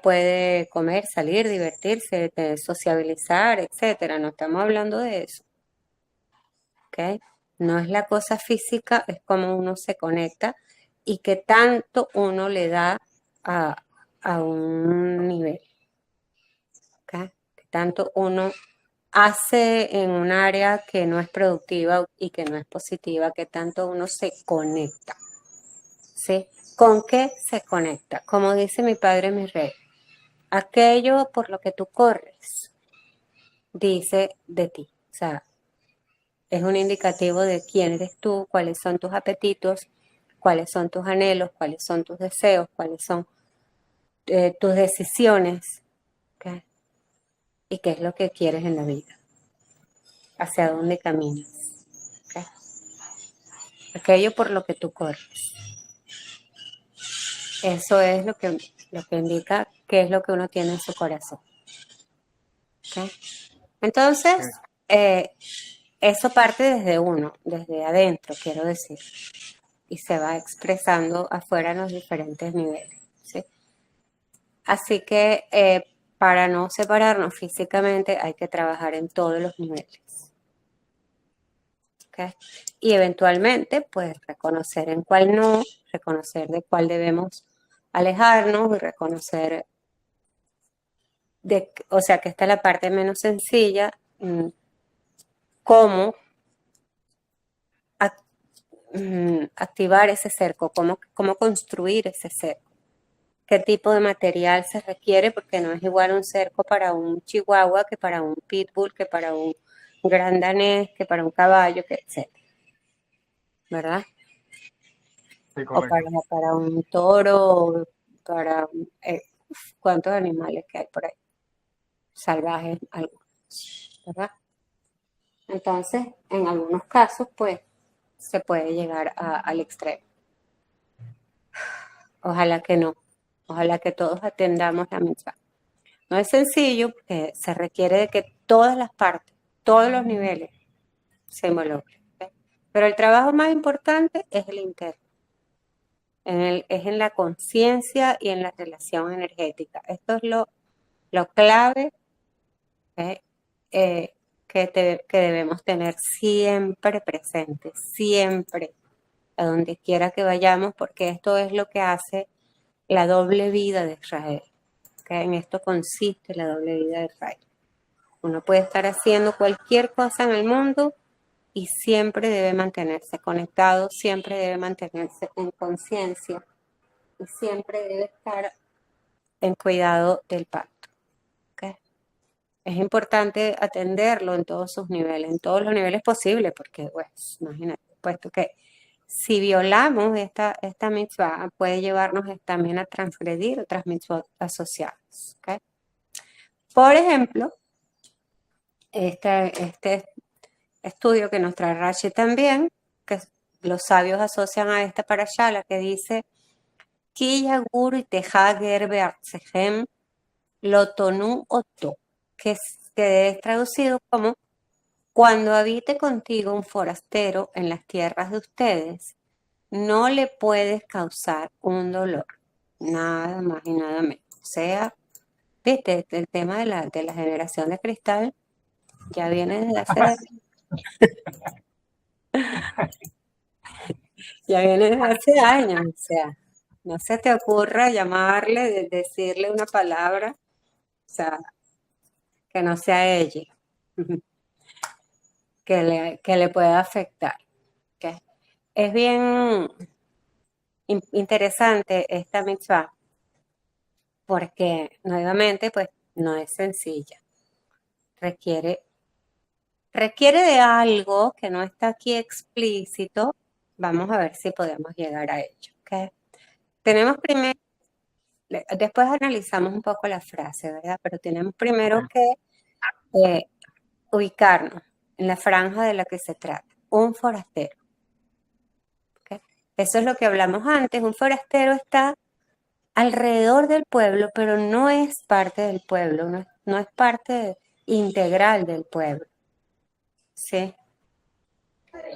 [SPEAKER 1] puede comer, salir, divertirse, sociabilizar, etcétera. No estamos hablando de eso, ¿ok? No es la cosa física, es como uno se conecta y qué tanto uno le da a, a un nivel, ¿ok? Qué tanto uno hace en un área que no es productiva y que no es positiva, qué tanto uno se conecta, ¿sí? ¿Con qué se conecta? Como dice mi padre, mi rey, aquello por lo que tú corres, dice de ti. O sea, es un indicativo de quién eres tú, cuáles son tus apetitos, cuáles son tus anhelos, cuáles son tus deseos, cuáles son tus decisiones, ¿ok? Y qué es lo que quieres en la vida, hacia dónde caminas, ¿ok? Aquello por lo que tú corres. Eso es lo que indica qué es lo que uno tiene en su corazón, ¿ok? Entonces, eh, eso parte desde uno, desde adentro, quiero decir, y se va expresando afuera en los diferentes niveles, ¿sí? Así que para no separarnos físicamente hay que trabajar en todos los niveles, ¿ok? Y eventualmente, pues reconocer en cuál no, reconocer de cuál debemos alejarnos y reconocer o sea que esta es la parte menos sencilla, cómo activar ese cerco, cómo construir ese cerco, qué tipo de material se requiere, porque no es igual un cerco para un chihuahua que para un pitbull, que para un gran danés, que para un caballo, que etcétera, ¿verdad?
[SPEAKER 2] Sí,
[SPEAKER 1] O
[SPEAKER 2] correcto.
[SPEAKER 1] para un toro, para cuántos animales que hay por ahí, salvajes algunos, ¿verdad? Entonces, en algunos casos, pues, se puede llegar al extremo. Ojalá que no. Ojalá que todos atendamos la mitzvah. No es sencillo porque se requiere de que todas las partes, todos los niveles se involucren, ¿ok? Pero el trabajo más importante es el interno, es en la conciencia y en la relación energética. Esto es lo clave, ¿ok? Que debemos tener siempre presente, siempre, a donde quiera que vayamos, porque esto es lo que hace la doble vida de Israel. ¿Okay? En esto consiste la doble vida de Israel. Uno puede estar haciendo cualquier cosa en el mundo y siempre debe mantenerse conectado, siempre debe mantenerse en conciencia y siempre debe estar en cuidado del pacto. ¿Okay? Es importante atenderlo en todos sus niveles, en todos los niveles posibles, porque, pues, imagínate, puesto que si violamos esta mitzvah, puede llevarnos también a transgredir otras mitzvot asociadas. ¿Okay? Por ejemplo, este estudio que nos trae Rashi también, que los sabios asocian a esta parashá, la que dice, Ki yagur tehager be'artsehem lotonu oto, que es traducido como, cuando habite contigo un forastero en las tierras de ustedes, no le puedes causar un dolor, nada más y nada menos. O sea, viste, el tema de la generación de cristal ya viene desde hace, ya viene desde hace años, o sea, no se te ocurra llamarle, decirle una palabra, o sea, que no sea ella, que le pueda afectar. ¿Ok? Es bien interesante esta mitzvah porque nuevamente pues no es sencilla, requiere, requiere de algo que no está aquí explícito. Vamos a ver si podemos llegar a ello. ¿Ok? Tenemos primero, después analizamos un poco la frase, ¿verdad? Pero tenemos primero que eh, ubicarnos en la franja de la que se trata, un forastero. ¿Ok? Eso es lo que hablamos antes, un forastero está alrededor del pueblo, pero no es parte del pueblo, no es parte integral del pueblo, ¿sí?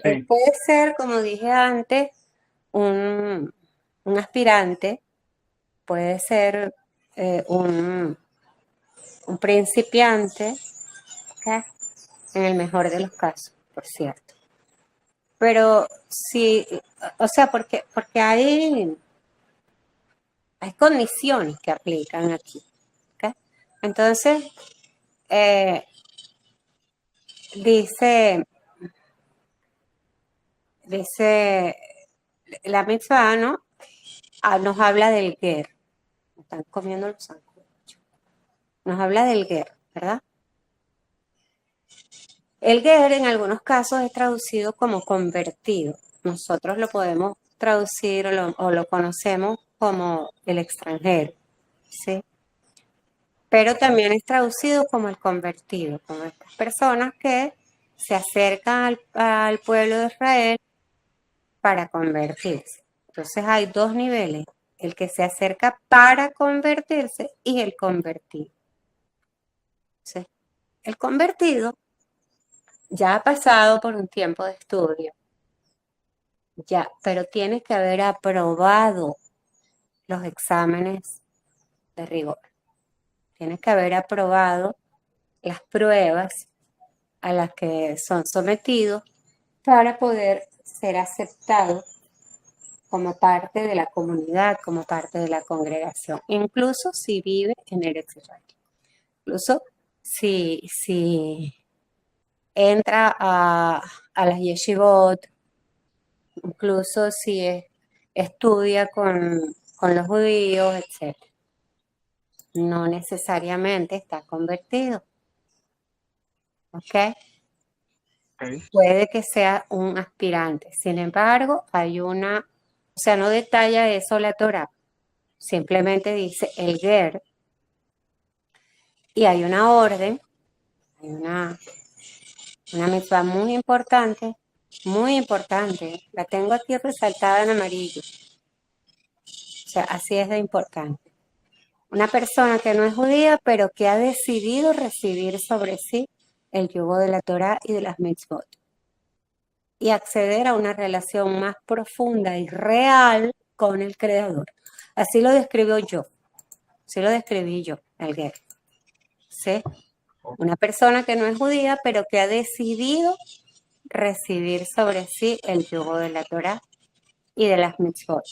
[SPEAKER 2] Sí,
[SPEAKER 1] Puede ser, como dije antes, un aspirante, puede ser un principiante, ¿ok? En el mejor de los casos, por cierto. Pero sí, o sea, porque hay condiciones que aplican aquí, ¿ok? Entonces, eh, dice, dice la mitzvah, ¿no? Nos habla del ger. Están comiendo los sancochos. Nos habla del ger, ¿verdad? El ger en algunos casos es traducido como convertido. Nosotros lo podemos traducir o lo conocemos como el extranjero, ¿sí? Pero también es traducido como el convertido, como estas personas que se acercan al pueblo de Israel para convertirse. Entonces hay dos niveles, el que se acerca para convertirse y el convertido. ¿Sí? El convertido ya ha pasado por un tiempo de estudio, ya, pero tiene que haber aprobado los exámenes de rigor. Tiene que haber aprobado las pruebas a las que son sometidos para poder ser aceptado como parte de la comunidad, como parte de la congregación, incluso si vive en el Israel. Incluso si entra a las yeshivot, incluso si estudia con los judíos, etc. No necesariamente está convertido, ¿ok?
[SPEAKER 2] ok,
[SPEAKER 1] Puede que sea un aspirante. Sin embargo, o sea, no detalla eso la Torah, simplemente dice el ger y hay una orden, hay una mitzvah muy importante, la tengo aquí resaltada en amarillo, o sea, así es de importante. Una persona que no es judía, pero que ha decidido recibir sobre sí el yugo de la Torah y de las mitzvot y acceder a una relación más profunda y real con el Creador. Así lo describo yo, así lo describí yo, el ger. ¿Sí? Una persona que no es judía, pero que ha decidido recibir sobre sí el yugo de la Torah y de las mitzvot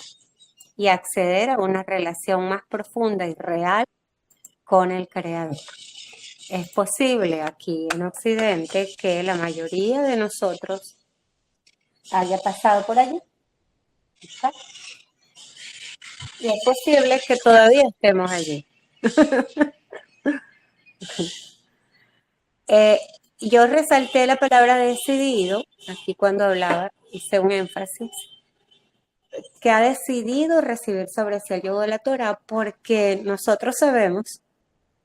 [SPEAKER 1] y acceder a una relación más profunda y real con el Creador. Es posible aquí en Occidente que la mayoría de nosotros haya pasado por allí. ¿Sí? Y es posible que todavía estemos allí. Eh, yo resalté la palabra decidido, aquí cuando hablaba, hice un énfasis, que ha decidido recibir sobre sí el yugo de la Torah porque nosotros sabemos,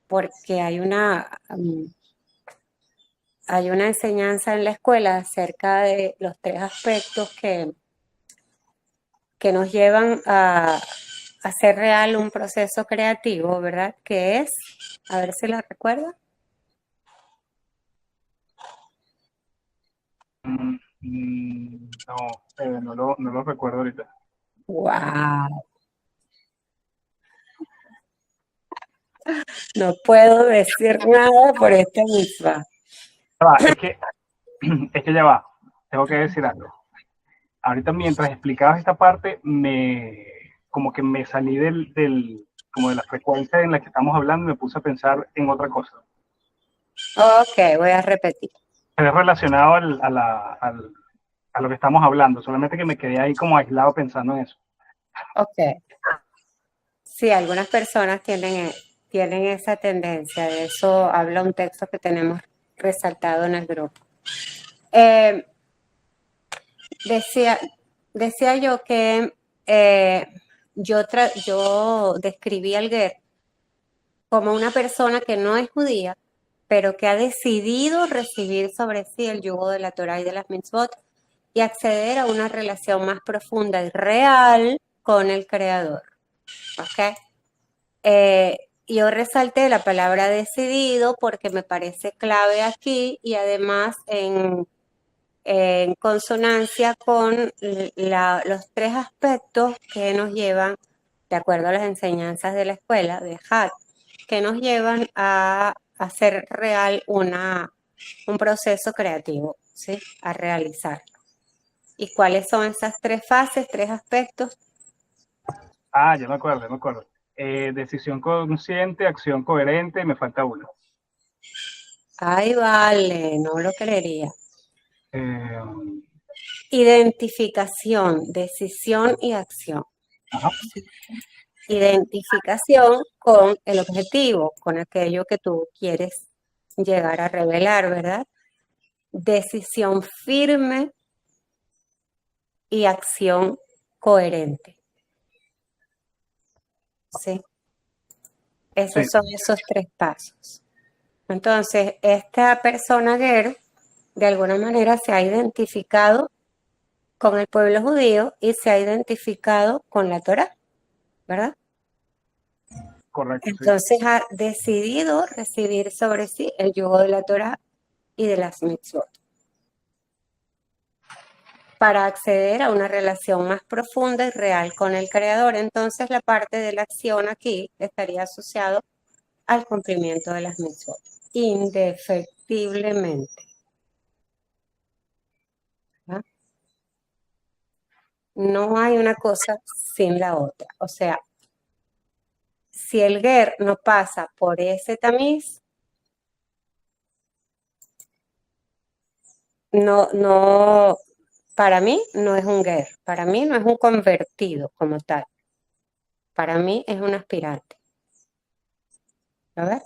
[SPEAKER 1] porque hay una enseñanza en la escuela acerca de los tres aspectos que nos llevan a hacer real un proceso creativo, ¿verdad? Que es, a ver si la recuerda.
[SPEAKER 2] no, no lo recuerdo ahorita.
[SPEAKER 1] ¡Wow! No puedo decir nada por esta misma.
[SPEAKER 2] Es que, es que ya va, tengo que decir algo. Ahorita mientras explicabas esta parte, como que me salí como de la frecuencia en la que estamos hablando y me puse a pensar en otra cosa.
[SPEAKER 1] Ok, voy a repetir.
[SPEAKER 2] Es relacionado a lo que estamos hablando, solamente que me quedé ahí como aislado pensando en eso.
[SPEAKER 1] Ok. Sí, algunas personas tienen esa tendencia. De eso habla un texto que tenemos resaltado en el grupo. Eh, decía, decía yo que yo describí al Ger como una persona que no es judía, pero que ha decidido recibir sobre sí el yugo de la Torah y de las mitzvot y acceder a una relación más profunda y real con el Creador. ¿Ok? Yo resalté la palabra decidido porque me parece clave aquí y además en consonancia con los tres aspectos que nos llevan, de acuerdo a las enseñanzas de la escuela, de HAT, que nos llevan a hacer real un proceso creativo, ¿sí? A realizar. ¿Y cuáles son esas tres fases, tres aspectos?
[SPEAKER 2] Ah, ya me acuerdo, ya me acuerdo. Decisión consciente, acción coherente, me falta uno.
[SPEAKER 1] Ay, vale, no lo creería.
[SPEAKER 2] Eh,
[SPEAKER 1] Identificación, decisión y acción.
[SPEAKER 2] ajá,
[SPEAKER 1] Identificación con el objetivo, con aquello que tú quieres llegar a revelar, ¿verdad? Decisión firme y acción coherente. ¿Sí?
[SPEAKER 2] sí,
[SPEAKER 1] Esos son esos tres pasos. Entonces, esta persona Ger, de alguna manera, se ha identificado con el pueblo judío y se ha identificado con la Torá, ¿verdad?
[SPEAKER 2] correcto, sí.
[SPEAKER 1] Entonces ha decidido recibir sobre sí el yugo de la Torá y de las mitzvot para acceder a una relación más profunda y real con el Creador. Entonces la parte de la acción aquí estaría asociado al cumplimiento de las mitzvot, indefectiblemente. ¿Ah? No hay una cosa sin la otra. O sea, si el ger no pasa por ese tamiz, no, para mí no es un ger, para mí no es un convertido como tal, para mí es un aspirante. ¿Lo ves?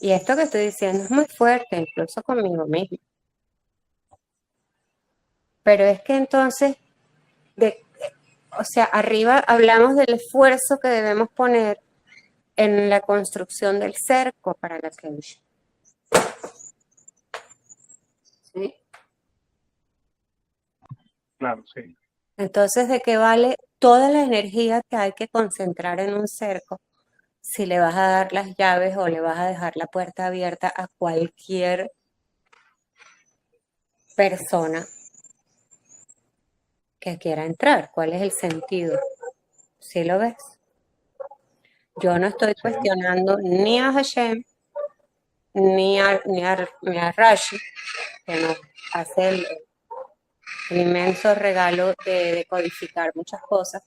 [SPEAKER 1] Y esto que estoy diciendo es muy fuerte, incluso conmigo mismo. Pero es que entonces, de, o sea, arriba hablamos del esfuerzo que debemos poner en la construcción del cerco para la Kedusha. ¿Sí?
[SPEAKER 2] Claro, sí.
[SPEAKER 1] Entonces, ¿de qué vale toda la energía que hay que concentrar en un cerco si le vas a dar las llaves o le vas a dejar la puerta abierta a cualquier persona que quiera entrar? ¿Cuál es el sentido? ¿Sí lo ves? Yo no estoy
[SPEAKER 2] Sí,
[SPEAKER 1] cuestionando ni a Hashem ni a Rashi, que nos hace el inmenso regalo de codificar muchas cosas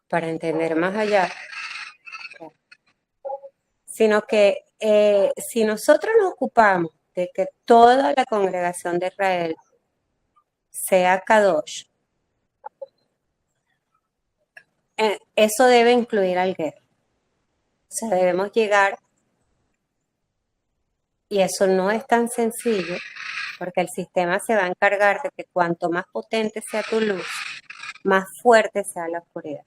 [SPEAKER 1] para entender más allá, sino que si nosotros nos ocupamos de que toda la congregación de Israel sea Kadosh, eso debe incluir al Ger. O sea, debemos llegar, y eso no es tan sencillo, porque el sistema se va a encargar de que cuanto más potente sea tu luz, más fuerte sea la oscuridad.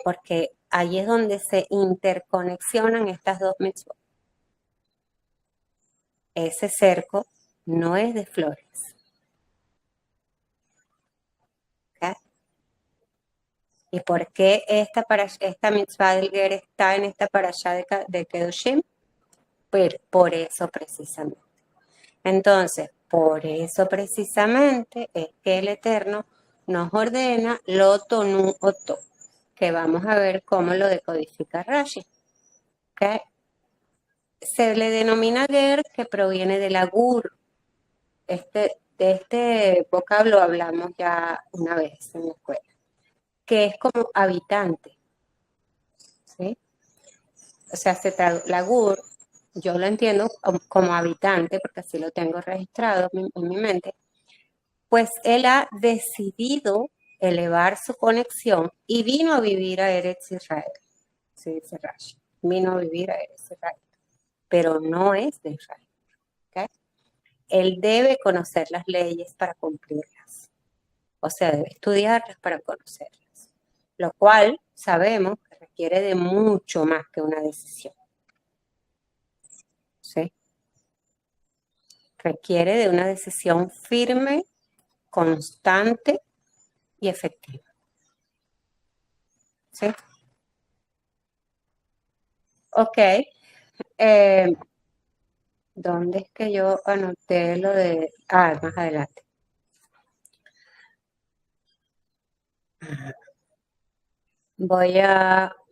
[SPEAKER 1] Porque ahí es donde se interconexionan estas dos mitzvot. Ese cerco no es de flores. ¿Okay? ¿Y por qué esta mitzvah del Ger está en esta parashá de Kedoshim? Por eso precisamente. Entonces, por eso precisamente es que el Eterno nos ordena lo tonu oto, que vamos a ver cómo lo decodifica Rashi. ¿Okay? Se le denomina ger, que proviene del agur. De este vocablo hablamos ya una vez en la escuela, que es como habitante, ¿sí? O sea, lagur, yo lo entiendo como habitante, porque así lo tengo registrado en mi mente, pues él ha decidido elevar su conexión y vino a vivir a Eretz Israel, se dice Rashi, vino a vivir a Eretz Israel, pero no es de Israel, ¿okay? Él debe conocer las leyes para cumplirlas, o sea, debe estudiarlas para conocerlas, lo cual sabemos que requiere de mucho más que una decisión, ¿sí? Requiere de una decisión firme, constante y efectiva, ¿sí? Ok. Eh, ¿Dónde es que yo anoté lo de... Ah, más adelante.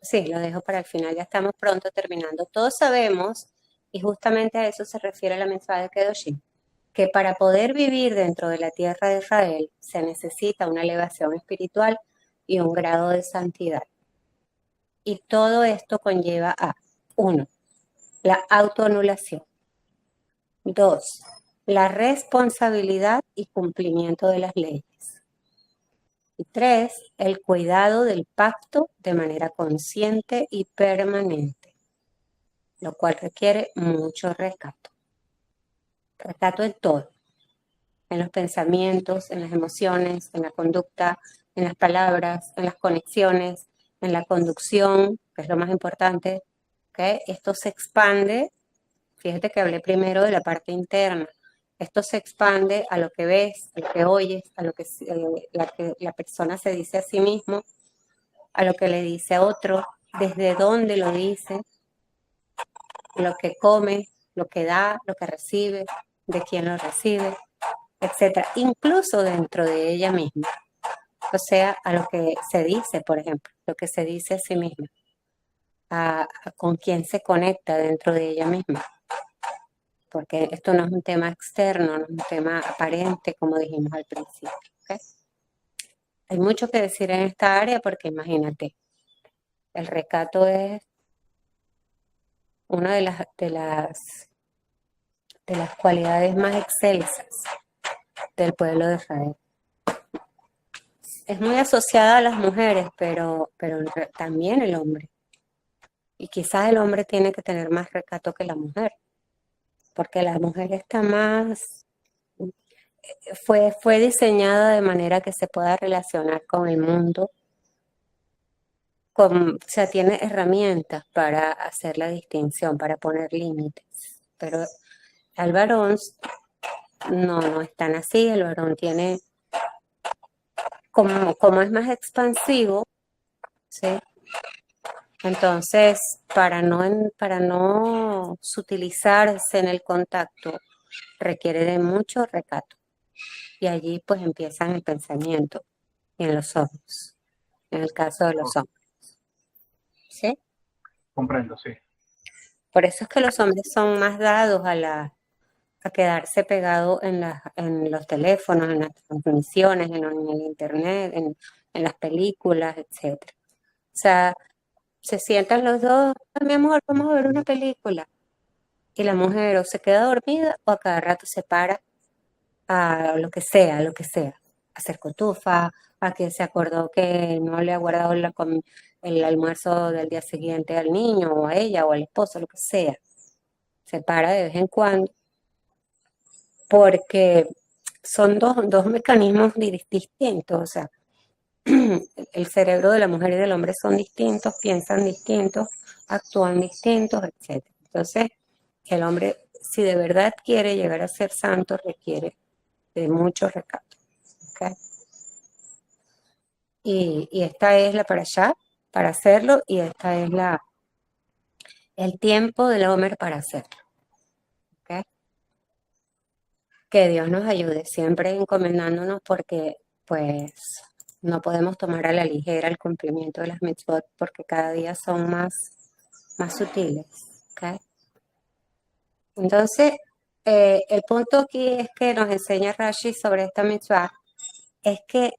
[SPEAKER 1] Sí, lo dejo para el final, ya estamos pronto terminando. Todos sabemos, y justamente a eso se refiere la mensaje de Kedoshim, que para poder vivir dentro de la tierra de Israel se necesita una elevación espiritual y un grado de santidad. Y todo esto conlleva a, uno, la autoanulación. Dos, la responsabilidad y cumplimiento de las leyes. Y tres, el cuidado del pacto de manera consciente y permanente, lo cual requiere mucho rescato. Rescato en todo, en los pensamientos, en las emociones, en la conducta, en las palabras, en las conexiones, en la conducción, que es lo más importante. ¿Okay? Esto se expande. Fíjate que hablé primero de la parte interna. Esto se expande a lo que ves, a lo que oyes, a lo que la persona se dice a sí mismo, a lo que le dice a otro, desde dónde lo dice, lo que come, lo que da, lo que recibe, de quién lo recibe, etcétera, incluso dentro de ella misma. O sea, a lo que se dice, por ejemplo, lo que se dice a sí misma, con quién se conecta dentro de ella misma. Porque esto no es un tema externo, no es un tema aparente, como dijimos al principio. ¿Okay? Hay mucho que decir en esta área porque imagínate, el recato es una de las cualidades más excelsas del pueblo de Israel. Es muy asociada a las mujeres, pero también el hombre. Y quizás el hombre tiene que tener más recato que la mujer, porque la mujer está más, fue diseñada de manera que se pueda relacionar con el mundo, o sea, tiene herramientas para hacer la distinción, para poner límites. Pero al varón no es tan así, el varón tiene, como es más expansivo, ¿sí? Entonces, para no sutilizarse en el contacto, requiere de mucho recato. Y allí pues empiezan el pensamiento y en los ojos, en el caso de los
[SPEAKER 2] Oh,
[SPEAKER 1] hombres. ¿Sí?
[SPEAKER 2] comprendo, sí.
[SPEAKER 1] Por eso es que los hombres son más dados a quedarse pegados en los teléfonos, en las transmisiones, en el internet, en las películas, etcétera. O sea, se sientan los dos, "Ay, mi amor, vamos a ver una película". Y la mujer o se queda dormida o a cada rato se para a lo que sea, a hacer cotufa, a que se acordó que no le ha guardado el almuerzo del día siguiente al niño o a ella o al esposo, lo que sea. Se para de vez en cuando porque son dos mecanismos distintos, o sea, el cerebro de la mujer y del hombre son distintos, piensan distintos, actúan distintos, etcétera. Entonces, el hombre, si de verdad quiere llegar a ser santo, requiere de mucho recato. ¿Okay? Y esta es la para allá, para hacerlo, y esta es el tiempo del hombre para hacerlo. ¿Okay? Que Dios nos ayude, siempre encomendándonos porque pues no podemos tomar a la ligera el cumplimiento de las mitzvot porque cada día son más sutiles. ¿Okay? Entonces, el punto aquí es que nos enseña Rashi sobre esta mitzvah, es que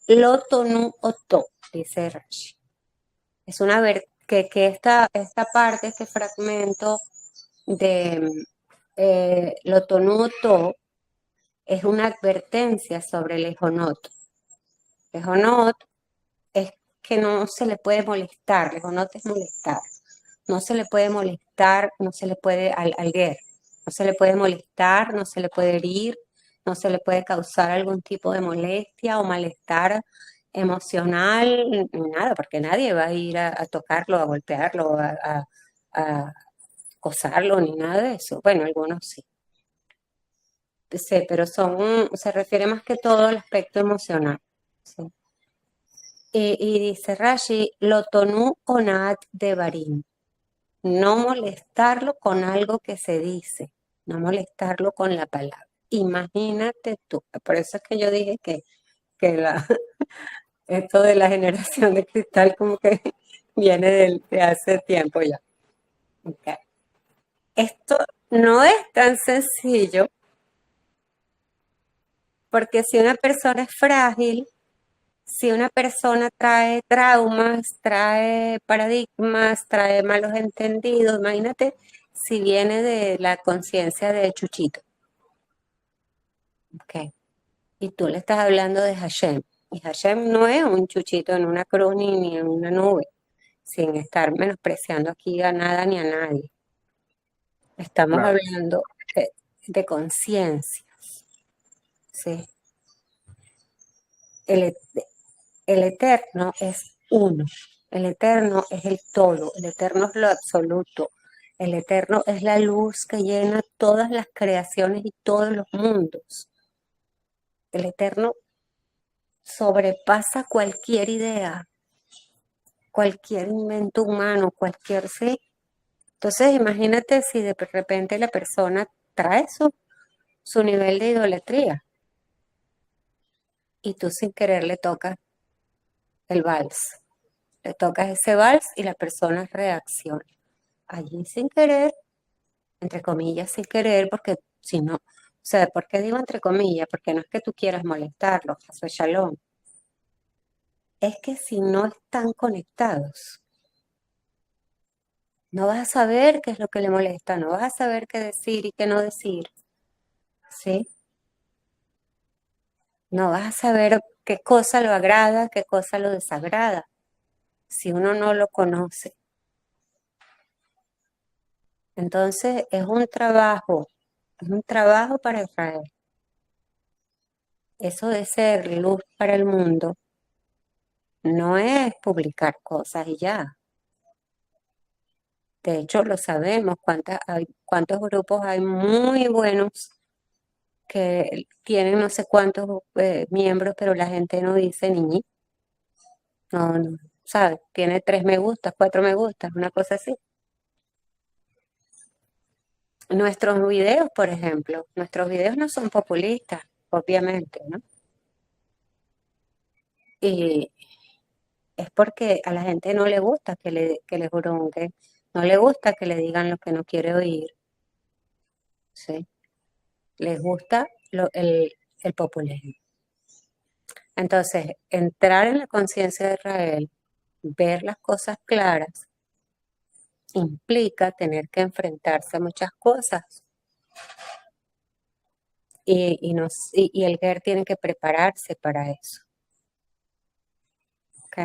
[SPEAKER 1] lo tonu oto, dice Rashi. Es que esta parte, este fragmento de lo tonu oto es una advertencia sobre el ejonot. Lejonot es que no se le puede molestar, lejonot es molestar. No se le puede molestar, no se le puede alguer, no se le puede molestar, no se le puede herir, no se le puede causar algún tipo de molestia o malestar emocional, ni nada, porque nadie va a ir a tocarlo, a golpearlo, a acosarlo, ni nada de eso. Bueno, algunos sí. Sí, pero se refiere más que todo al aspecto emocional. ¿Sí? Y dice Rashi, Lotonu onat de barim, no molestarlo con algo que se dice, no molestarlo con la palabra. Imagínate tú. Por eso es que yo dije que esto de la generación de cristal como que viene de hace tiempo ya. Ok. Esto no es tan sencillo porque si una persona es frágil, si una persona trae traumas, trae paradigmas, trae malos entendidos, imagínate si viene de la conciencia de Chuchito, ¿ok? Y tú le estás hablando de Hashem. Y Hashem no es un chuchito en una cruz ni en una nube, sin estar menospreciando aquí a nada ni a nadie. Estamos
[SPEAKER 2] Claro,
[SPEAKER 1] hablando de conciencia, ¿sí? El, e- el eterno es uno, el eterno es el todo, el eterno es lo absoluto, el eterno es la luz que llena todas las creaciones y todos los mundos. El eterno sobrepasa cualquier idea, cualquier invento humano, cualquier sí. Entonces, imagínate si de repente la persona trae su nivel de idolatría y tú sin querer le tocas el vals. Le tocas ese vals y la persona reacciona. Allí sin querer, entre comillas, sin querer, porque si no, o sea, ¿por qué digo entre comillas? Porque no es que tú quieras molestarlo, eso es shalom. Es que si no están conectados, no vas a saber qué es lo que le molesta, no vas a saber qué decir y qué no decir, ¿sí? No vas a saber qué cosa lo agrada, qué cosa lo desagrada, si uno no lo conoce. Entonces es un trabajo para Israel. Eso de ser luz para el mundo no es publicar cosas y ya. De hecho, lo sabemos, cuántos grupos hay muy buenos que tienen no sé cuántos miembros, pero la gente no dice ni ñi. No, no, ¿sabes? Tiene 3 me gustas, 4 me gustas, una cosa así. Nuestros videos, por ejemplo, nuestros videos no son populistas, obviamente, ¿no? Y es porque a la gente no le gusta que le juronguen, no le gusta que le digan lo que no quiere oír, ¿sí? Les gusta el populismo. Entonces, entrar en la conciencia de Israel, ver las cosas claras, implica tener que enfrentarse a muchas cosas. Y el GER tiene que prepararse para eso. ¿Ok?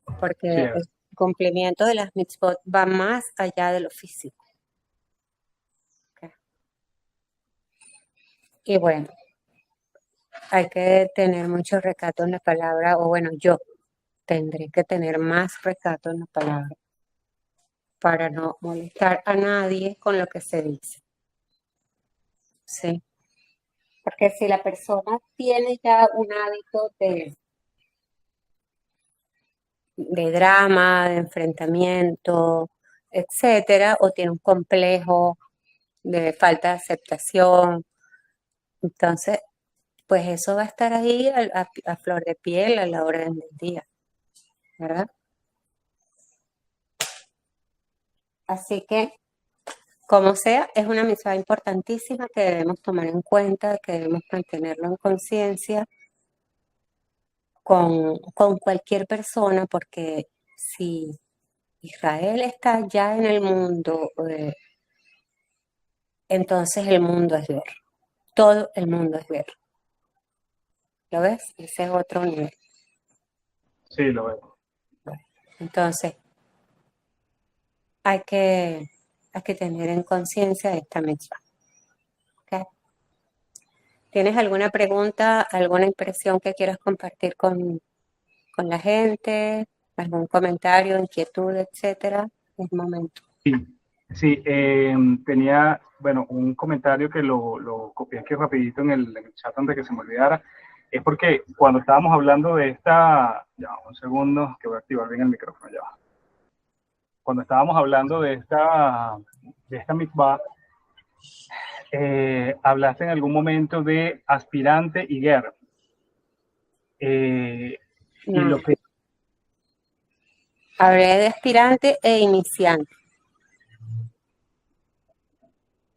[SPEAKER 2] sí,
[SPEAKER 1] Porque el cumplimiento de las mitzvot va más allá de lo físico. ¿Ok? Y bueno, hay que tener mucho recato en la palabra, o bueno, yo tendré que tener más recato en la palabra para no molestar a nadie con lo que se dice. ¿Sí? Porque si la persona tiene ya un hábito de drama, de enfrentamiento, etcétera, o tiene un complejo de falta de aceptación, entonces, pues eso va a estar ahí a flor de piel a la orden del día, ¿verdad? Así que, como sea, es una misión importantísima que debemos tomar en cuenta, que debemos mantenerlo en conciencia con cualquier persona, porque si Israel está ya en el mundo, entonces el mundo es ver. Todo el mundo es ver. ¿Lo ves? Ese es otro nivel.
[SPEAKER 2] sí, lo veo.
[SPEAKER 1] Entonces, hay que, hay que tener en conciencia esta mitzvah. ¿Ok? ¿Tienes alguna pregunta, alguna impresión que quieras compartir con la gente? ¿Algún comentario, inquietud, etcétera? Es momento.
[SPEAKER 2] Sí, sí, tenía, bueno, un comentario que lo copié aquí rapidito en el chat antes de que se me olvidara. Es porque cuando estábamos hablando de esta, ya, un segundo, que voy a activar bien el micrófono, ya. cuando estábamos hablando de esta mitzvah, hablaste en algún momento de aspirante y ger. Y
[SPEAKER 1] No,
[SPEAKER 2] lo que,
[SPEAKER 1] hablé de aspirante e iniciante.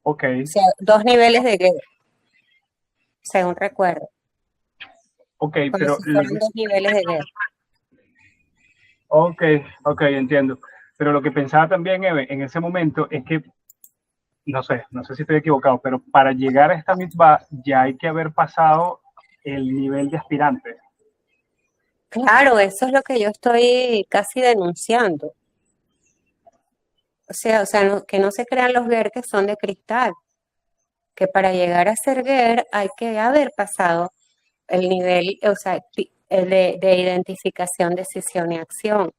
[SPEAKER 2] ok,
[SPEAKER 1] O sea, dos niveles de guerra, según recuerdo.
[SPEAKER 2] ok,
[SPEAKER 1] Como
[SPEAKER 2] pero
[SPEAKER 1] si fueran dos niveles de guerra.
[SPEAKER 2] ok, ok, entiendo. Pero lo que pensaba también, Eve, en ese momento es que, no sé si estoy equivocado, pero para llegar a esta mitzvah ya hay que haber pasado el nivel de aspirante.
[SPEAKER 1] Claro, eso es lo que yo estoy casi denunciando. O sea, que no se crean los GER que son de cristal, que para llegar a ser GER hay que haber pasado el nivel, o sea, el de identificación, decisión y acción,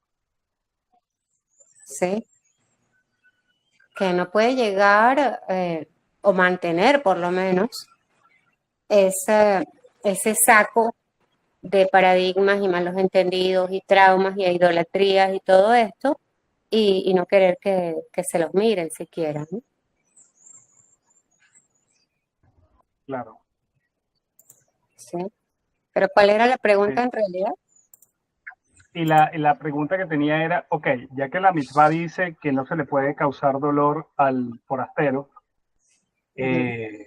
[SPEAKER 1] ¿sí? Que no puede llegar o mantener por lo menos ese saco de paradigmas y malos entendidos y traumas y idolatrías y todo esto y no querer que se los miren siquiera, ¿no?
[SPEAKER 2] Claro.
[SPEAKER 1] ¿Sí? Pero ¿cuál era la
[SPEAKER 2] Sí.
[SPEAKER 1] pregunta en realidad?
[SPEAKER 2] Y la pregunta que tenía era, ok, ya que la mitzvah dice que no se le puede causar dolor al forastero,
[SPEAKER 1] Ujú.
[SPEAKER 2] eh,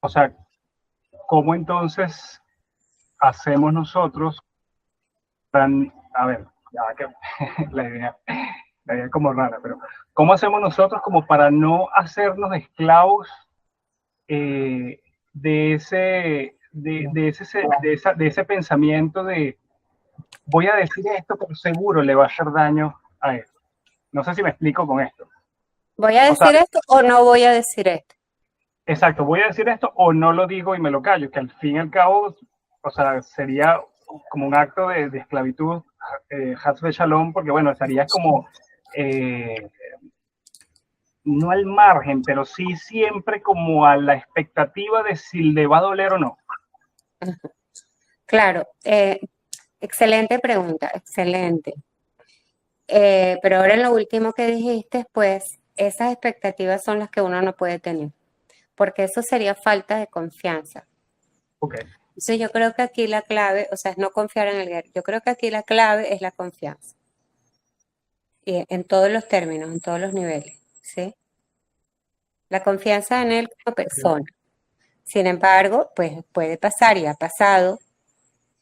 [SPEAKER 2] o sea, ¿cómo entonces hacemos nosotros a ver, ya que la idea, la idea es como rara, pero ¿cómo hacemos nosotros como para no hacernos esclavos eh, de ese pensamiento de voy a decir esto, pero seguro le va a hacer daño a él? No sé si me explico con esto.
[SPEAKER 1] ¿Voy a
[SPEAKER 2] O sea,
[SPEAKER 1] decir esto o no voy a decir esto?
[SPEAKER 2] exacto, voy a decir esto o no lo digo y me lo callo, que al fin y al cabo, o sea, sería como un acto de esclavitud, Hasbe Shalom, porque bueno, estarías como, eh, no al margen, pero sí siempre como a la expectativa de si le va a doler o no.
[SPEAKER 1] Claro, excelente pregunta, excelente. Pero ahora en lo último que dijiste, pues esas expectativas son las que uno no puede tener, porque eso sería falta de confianza.
[SPEAKER 2] Ok,
[SPEAKER 1] Entonces yo creo que aquí la clave, o sea, es no confiar en el guerrero. Yo creo que aquí la clave es la confianza, y en todos los términos, en todos los niveles, ¿sí? La confianza en él como persona. Sin embargo, pues puede pasar y ha pasado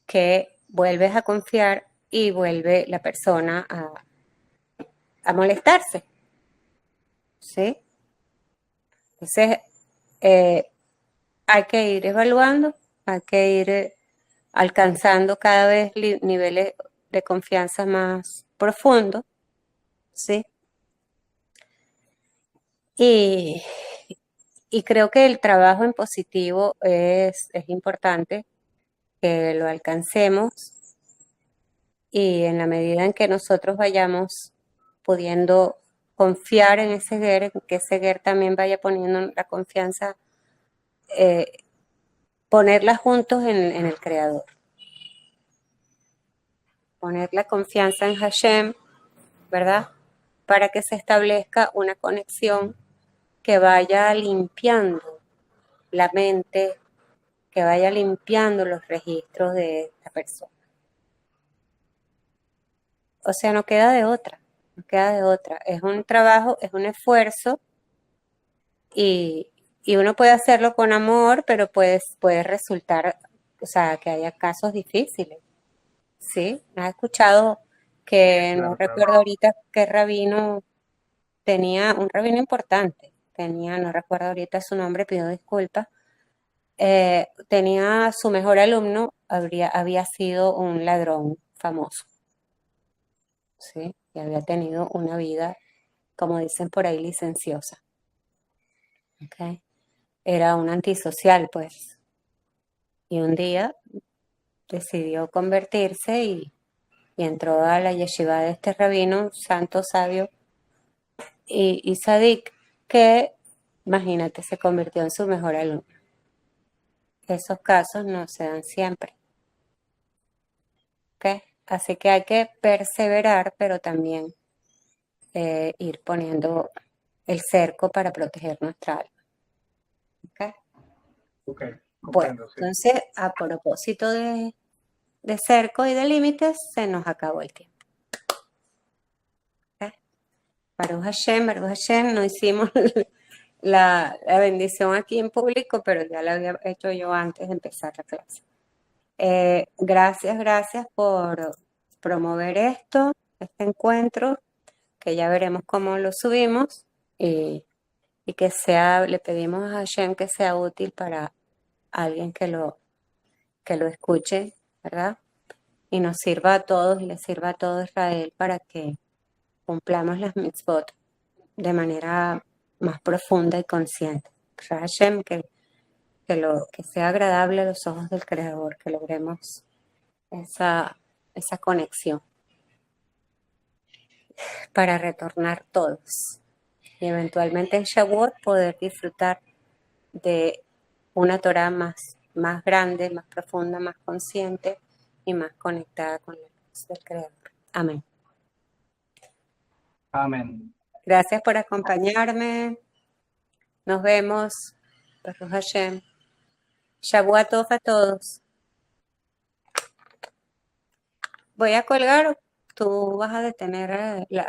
[SPEAKER 1] que vuelves a confiar y vuelve la persona a molestarse, ¿sí? Entonces, eh, hay que ir evaluando, hay que ir alcanzando cada vez niveles de confianza más profundos, ¿sí? Y, y creo que el trabajo en positivo es importante que lo alcancemos y en la medida en que nosotros vayamos pudiendo confiar en ese ser, en que ese ser también vaya poniendo la confianza, eh, ponerla juntos en el Creador, poner la confianza en Hashem, ¿verdad? Para que se establezca una conexión que vaya limpiando la mente, que vaya limpiando los registros de esta persona. O sea, no queda de otra, no queda de otra. Es un trabajo, es un esfuerzo y, y uno puede hacerlo con amor, pero puede resultar, o sea, que haya casos difíciles, ¿sí? ¿Has escuchado que no
[SPEAKER 2] claro, claro.
[SPEAKER 1] recuerdo ahorita qué rabino tenía, un rabino importante, tenía, no recuerdo ahorita su nombre, pido disculpas, tenía su mejor alumno, había sido un ladrón famoso, ¿sí? Y había tenido una vida, como dicen por ahí, licenciosa, ¿ok? Era un antisocial, pues. Y un día decidió convertirse y entró a la yeshiva de este rabino, santo, sabio y sadik, que, imagínate, se convirtió en su mejor alumno. Esos casos no se dan siempre, ¿ok? Así que hay que perseverar, pero también ir poniendo el cerco para proteger nuestra alma. ¿Ok?
[SPEAKER 2] Ok,
[SPEAKER 1] Bueno,
[SPEAKER 2] comprendo, sí.
[SPEAKER 1] entonces, a propósito de cerco y de límites, se nos acabó el tiempo. ¿Ok? Baruch Hashem, no hicimos la bendición aquí en público, pero ya la había hecho yo antes de empezar la clase. Gracias por promover este encuentro, que ya veremos cómo lo subimos y que le pedimos a Hashem que sea útil para alguien que lo escuche, ¿verdad? Y nos sirva a todos y le sirva a todo Israel para que cumplamos las mitzvot de manera más profunda y consciente. Hashem, que sea agradable a los ojos del Creador, que logremos esa conexión para retornar todos y eventualmente en Shavuot poder disfrutar de una Torah más grande, más profunda, más consciente y más conectada con la luz del Creador. Amén.
[SPEAKER 2] Amén.
[SPEAKER 1] Gracias por acompañarme. Nos vemos. Baruch Hashem. Shavuot Tov a todos. Voy a colgar. Tú vas a detener la